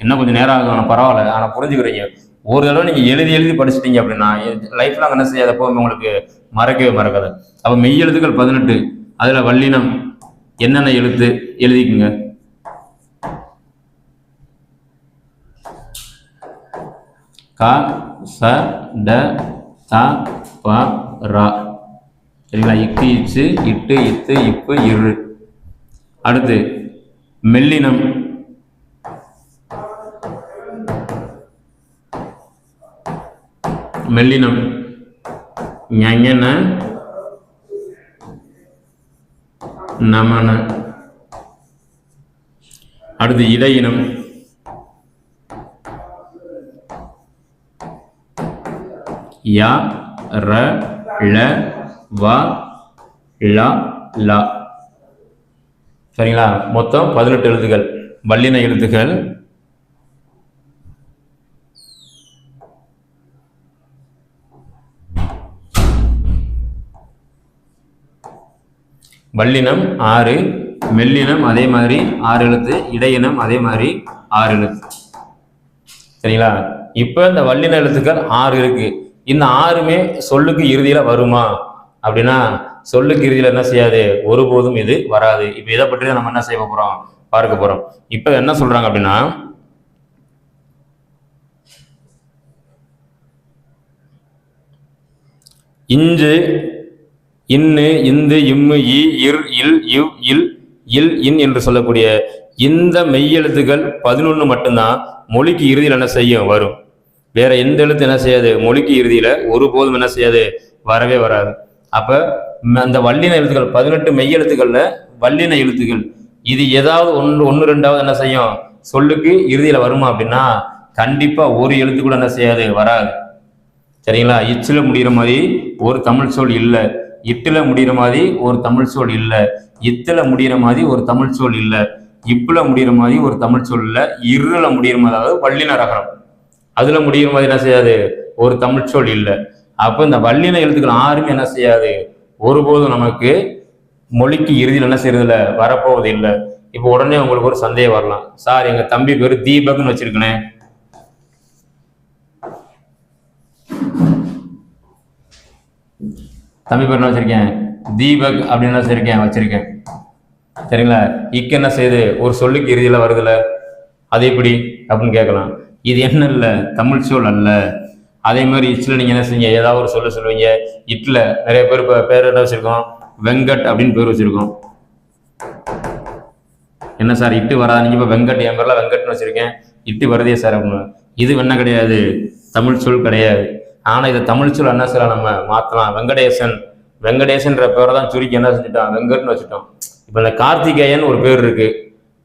என்ன கொஞ்சம் நேரம் ஆகும், ஆனா பரவாயில்ல, ஆனா புரிஞ்சுக்கிறீங்க. ஒரு தடவை நீங்க எழுதி படிச்சிட்டீங்க அப்படின்னா லைஃப்ல என்ன செய்யாத எப்பவுமே உங்களுக்கு மறக்கவே மறக்காது. அப்ப மெய் எழுத்துக்கள் 18. அதுல வல்லினம் என்னென்ன எழுத்து எழுதிக்குங்க. க ச ட த ப ரா. சரிங்களா? இக்கு இச்சு இட்டு இத்து இப்பு இரு. அடுத்து மெல்லினம் மெல்லினம் ஞஞன நமன. அடுத்து இடையினம் ய ர ல வ ல ல. சரிங்களா? மொத்தம் 18 எழுத்துக்கள் வல்லின எழுத்துக்கள். வல்லினம் 6, மெல்லினம் அதே மாதிரி 6 எழுத்து, இடையினம் அதே மாதிரி 6 எழுத்து. சரிங்களா? இப்ப இந்த வல்லின எழுத்துக்கள் 6 இருக்கு. இந்த 6மே சொல்லுக்கு இறுதியில வருமா அப்படின்னா சொல்லுக்கு இறுதியில என்ன செய்யாது? ஒருபோதும் இது வராது. இப்ப இதை பற்றி நம்ம என்ன செய்ய போறோம்? பார்க்க போறோம். இப்ப என்ன சொல்றாங்க அப்படின்னா இஞ்சு இன்னு இந்து இம்மு இ இர் இல் இவ் இல் இல் இன் என்று சொல்லக்கூடிய இந்த மெய்யெழுத்துக்கள் 11 மட்டும்தான் மொழிக்கு இறுதியில் என்ன செய்யும்? வரும். வேற எந்த எழுத்து என்ன செய்யாது? மொழிக்கு இறுதியில ஒருபோதும் என்ன செய்யாது? வரவே வராது. அப்ப அந்த வல்லின எழுத்துக்கள் 18 மெய்யெழுத்துக்கள்ல வல்லின எழுத்துக்கள் இது ஏதாவது ஒன்று ரெண்டாவது என்ன செய்யும்? சொல்லுக்கு இறுதியில வருமா அப்படின்னா கண்டிப்பா ஒரு எழுத்து கூட என்ன செய்யாது? வராது. சரிங்களா? இச்சுல முடிகிற மாதிரி ஒரு தமிழ் சொல் இல்லை, இட்டுல முடிகிற மாதிரி ஒரு தமிழ் சொல் இல்லை, இத்துல முடிகிற மாதிரி ஒரு தமிழ் சொல் இல்லை, இப்புல முடிகிற மாதிரி ஒரு தமிழ் சொல் இல்லை, இருல முடிகிற மாதிரி அதாவது வல்லின ரகரம் அதுல முடிகிற மாதிரி என்ன செய்யாது? ஒரு தமிழ் சொல் இல்லை. அப்ப இந்த வல்லின எழுத்துக்கள் 6மே என்ன செய்யாது? ஒருபோதும் நமக்கு மொழிக்கு இறுதியில் என்ன செய்யறதில்ல? வரப்போவது இல்லை. இப்போ உடனே உங்களுக்கு ஒரு சந்தேகம் வரலாம், சார் எங்க தம்பி பேரு தீபக்னு வச்சிருக்கேன், தம்பி பேர் என்ன வச்சிருக்கேன்? தீபக் அப்படின்னு வச்சிருக்கேன். சரிங்களா? இக்கு என்ன செய்யுது? ஒரு சொல்லுக்கு இறுதியில வருதுல, அது எப்படி அப்படின்னு கேட்கலாம். இது என்ன இல்லை? தமிழ் சொல் அல்ல. அதே மாதிரி இட்ல நீங்க என்ன செய்ய? ஏதாவது ஒரு சொல்லுவீங்க. இட்ல நிறைய பேர் பேர் என்ன வச்சிருக்கோம்? வெங்கட் அப்படின்னு பேர் வச்சிருக்கோம். என்ன சார் இட்டு வராது? நீங்க இப்ப வெங்கட், என் பேர்ல வெங்கட்னு வச்சிருக்கேன், இட்டு வருதே சார் அப்படின்னு. இது என்ன கிடையாது, தமிழ் சொல் கிடையாது. ஆனா இதை தமிழ் சொல் என்ன செய்யலாம், நம்ம மாத்தலாம். வெங்கடேசன், வெங்கடேசன்ற பேரை தான் சுருக்கி என்ன செஞ்சுட்டோம், வெங்கட்னு வச்சுட்டோம். இப்ப இந்த கார்த்திகேயன் ஒரு பேர் இருக்கு,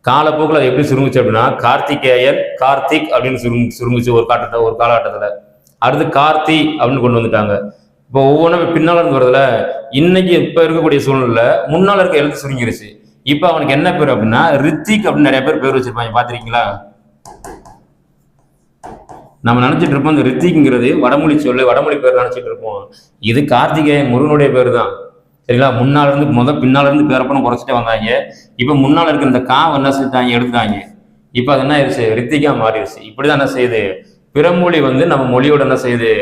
காலப்போக்கில் அது எப்படி சுருங்குச்சு அப்படின்னா கார்த்திகேயன் கார்த்திக் அப்படின்னு சுருங்குச்சு ஒரு காலகட்டத்தில். அடுத்து கார்த்தி அப்படின்னு கொண்டு வந்துட்டாங்க. இப்போ ஒவ்வொன்றும் பின்னால இருந்து வருதுல. இன்னைக்கு இப்ப இருக்கக்கூடிய சூழ்நிலை முன்னால இருக்க எழுத்து சுருங்கிருச்சு. இப்ப அவனுக்கு என்ன பேர் அப்படின்னா ரித்திக் அப்படின்னு நிறைய பேர் வச்சிருப்பாங்க, பாத்திருக்கீங்களா? நம்ம நினைச்சிட்டு இருப்போம் இந்த ரித்திக்ங்கிறது வடமொழி சொல்லு, வடமொழி பேர் நினைச்சிட்டு இருப்போம். இது கார்த்திகேயன் முருகனுடைய பேர் தான். சரிங்களா? முன்னால இருந்து பின்னால இருந்து பேரப்பணம் குறைச்சிட்டே வந்தாங்க. இப்ப முன்னால இருக்க இந்த கா என்ன செஞ்சாங்க, எடுத்தாங்க. இப்ப அது என்ன ஆயிடுச்சு, ரித்திகா மாறிடுச்சு. இப்படிதான் என்ன செய்யுது, பிறமொழி நம்ம மொழியோட என்ன செய்யுது,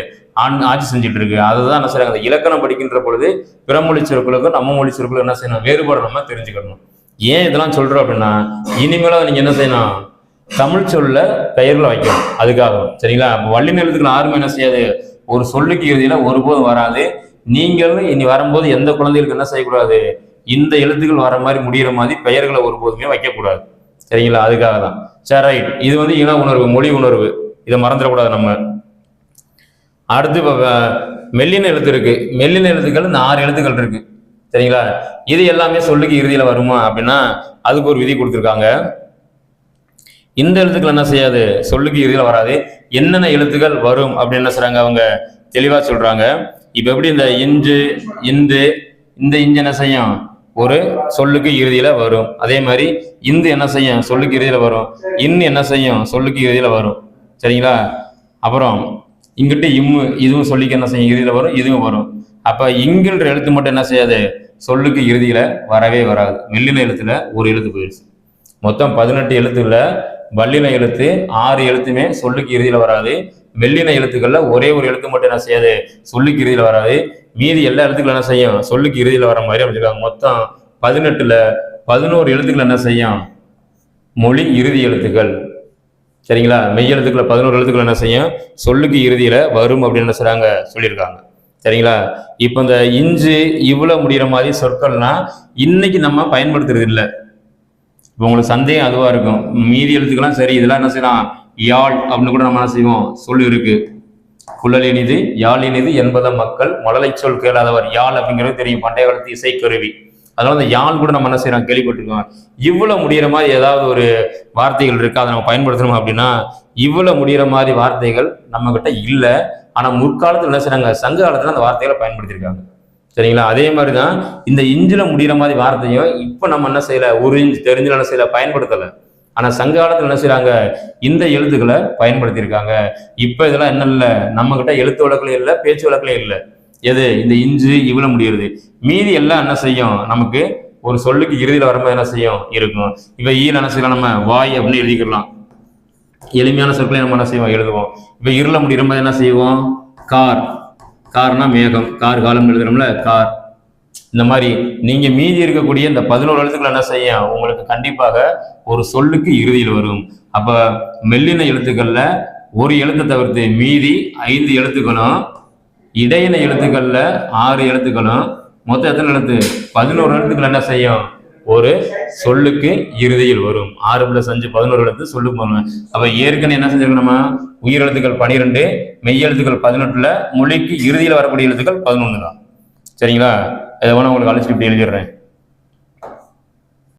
ஆட்சி செஞ்சுட்டு இருக்கு. அதுதான் என்ன செய்யறாங்க, இலக்கணம் படிக்கின்ற பொழுது பிறமொழி சொற்களுக்கும் நம்ம மொழி சொற்களுக்கும் என்ன செய்யணும், வேறுபாடு நம்ம தெரிஞ்சுக்கணும். ஏன் இதெல்லாம் சொல்றோம் அப்படின்னா இனிமேல நீங்க என்ன செய்யணும், தமிழ் சொல்ல பெயர்களை வைக்கணும். அதுக்காக சரிங்களா? வல்லின எழுத்துக்கள் யாருமே என்ன செய்யாது, ஒரு சொல்லுக்கு இறுதியில ஒருபோதும் வராது. நீங்களும் இனி வரும்போது எந்த குழந்தைகளுக்கு என்ன செய்யக்கூடாது, இந்த எழுத்துக்கள் வர மாதிரி முடிகிற மாதிரி பெயர்களை ஒருபோதுமே வைக்கக்கூடாது. சரிங்களா? அதுக்காக தான். சரி, ரைட். இது இன உணர்வு, மொழி உணர்வு, இதை மறந்துடக்கூடாது நம்ம. அடுத்து மெல்லின எழுத்து இருக்கு. மெல்லின எழுத்துக்கள் இந்த 6 எழுத்துக்கள் இருக்கு. சரிங்களா? இது எல்லாமே சொல்லுக்கு இறுதியில வருமா அப்படின்னா அதுக்கு ஒரு விதி கொடுத்துருக்காங்க. இந்த எழுத்துக்கள் என்ன செய்யாது, சொல்லுக்கு இறுதியில வராது. என்னென்ன எழுத்துக்கள் வரும் அப்படின்னு என்ன சொல்றாங்க, அவங்க தெளிவா சொல்றாங்க. இப்ப எப்படி இந்த இன்று, இந்து, இந்த இஞ்சு என்ன செய்யும், ஒரு சொல்லுக்கு இறுதியில வரும். அதே மாதிரி இந்து என்ன செய்யும், சொல்லுக்கு இறுதியில வரும். என்ன செய்யும், சொல்லுக்கு இறுதியில வரும். சரிங்களா? அப்புறம் இங்கிட்டு இம்மு, இதுவும் சொல்லிக்கு என்ன செய்யும், இறுதியில வரும், இதுவும் வரும். அப்ப இங்கின்ற எழுத்து மட்டும் என்ன செய்யாது, சொல்லுக்கு இறுதியில வரவே வராது. மெல்லின எழுத்துல ஒரு எழுத்து போயிடுச்சு. மொத்தம் 18 எழுத்துல வல்லின எழுத்து 6 எழுத்துமே சொல்லுக்கு இறுதியில வராது. மெல்லின எழுத்துக்கள்ல ஒரே ஒரு எழுத்து மட்டும் என்ன செய்யாது, சொல்லுக்கு இறுதியில வராது. மீதி எல்லா எழுத்துக்களும் என்ன செய்யும், சொல்லுக்கு இறுதியில வர மாதிரி அமைச்சிருக்காங்க. மொத்தம் 18ல 11 எழுத்துக்கள் என்ன செய்யும், மொழி இறுதி எழுத்துக்கள். சரிங்களா? மெய் எழுத்துக்களை 11 எழுத்துக்கள் என்ன செய்யும், சொல்லுக்கு இறுதியில வரும் அப்படின்னு என்ன செய்றாங்க, சொல்லியிருக்காங்க. சரிங்களா? இப்ப இந்த இஞ்சு இவ்வளவு முடிகிற மாதிரி சொற்கள்னா இன்னைக்கு நம்ம பயன்படுத்துறது இல்லை. இப்போ உங்களுக்கு சந்தேகம் அதுவா இருக்கும், மீதி எழுத்துக்கெல்லாம் சரி, இதெல்லாம் என்ன செய்யலாம், யாழ் அப்படின்னு கூட நம்ம என்ன செய்வோம், சொல்லு இருக்கு. குழல் இனிது யாழ் இனிது என்பத மக்கள் மழலை சொல் கேளாதவர். யாழ் அப்படிங்கிறது தெரியும், பண்டைய காலத்து இசைக்கருவி. அதனால அந்த யாழ் கூட நம்ம என்ன செய்யறோம், கேள்விப்பட்டிருக்கோம். இவ்வளவு முடிகிற மாதிரி ஏதாவது ஒரு வார்த்தைகள் இருக்கு, அதை நம்ம பயன்படுத்தணும் அப்படின்னா இவ்வளவு முடிகிற மாதிரி வார்த்தைகள் நம்ம கிட்ட இல்லை. ஆனா முற்காலத்தில் என்ன செய்றாங்க, சங்க காலத்துல அந்த வார்த்தைகளை பயன்படுத்தியிருக்காங்க. சரிங்களா? அதே மாதிரிதான் இந்த இஞ்சில முடிகிற மாதிரி வார்த்தையும் இப்ப நம்ம என்ன செய்யல, ஒரு இஞ்சு தெரிஞ்சு என்ன செய்யல, பயன்படுத்தலை. ஆனா சங்க காலத்துல என்ன செய்யறாங்க, இந்த எழுத்துக்களை பயன்படுத்தியிருக்காங்க. இப்ப இதெல்லாம் என்ன இல்லை, நம்ம கிட்ட எழுத்து வழக்கிலையும் இல்லை, பேச்சு வழக்கிலையும் இல்லை. எது, இந்த இஞ்சு இவ்வளவு முடிகிறது. மீதி எல்லாம் என்ன செய்யும், நமக்கு ஒரு சொல்லுக்கு இறுதியில் வரும்போது என்ன செய்யும், இருக்கும். இப்ப ஈல என்ன செய்யலாம், நம்ம வாய் அப்படின்னு எழுதிக்கலாம். எளிமையான சொற்களை நம்ம என்ன செய்வோம், எழுதுவோம். இப்ப இருள முடிகிற மாதிரி என்ன செய்வோம், கார். கார்னா மேகம், கார் காலம் எழுதுறோம்ல, கார். இந்த மாதிரி நீங்க மீதி இருக்கக்கூடிய இந்த 11 எழுத்துக்கள் என்ன செய்யும், உங்களுக்கு கண்டிப்பாக ஒரு சொல்லுக்கு இறுதியில் வரும். அப்ப மெல்லின எழுத்துக்கள்ல ஒரு எழுத்தை தவிர்த்து மீதி 5 எழுத்துக்களும், இடையின எழுத்துக்கள்ல 6 எழுத்துக்களும், மொத்தம் எத்தனை எழுத்து, 11 எழுத்துக்கள் என்ன செய்யும், ஒரு சொல்லுக்கு இறுதியில் வரும். 6+5 11 எழுத்து சொல்லுக்கு வரும். அப்ப ஏற்கனவே என்ன செஞ்சிருக்கோம், நம்ம உயிரெழுத்துக்கள் 12, மெய் எழுத்துக்கள் 18, மொழிக்கு இறுதியில் வரக்கூடிய எழுத்துக்கள் 11 தான். சரிங்களா? இதை வேணா உங்களுக்கு அழைச்சிட்டு இப்படி எழுதிடுறேன்.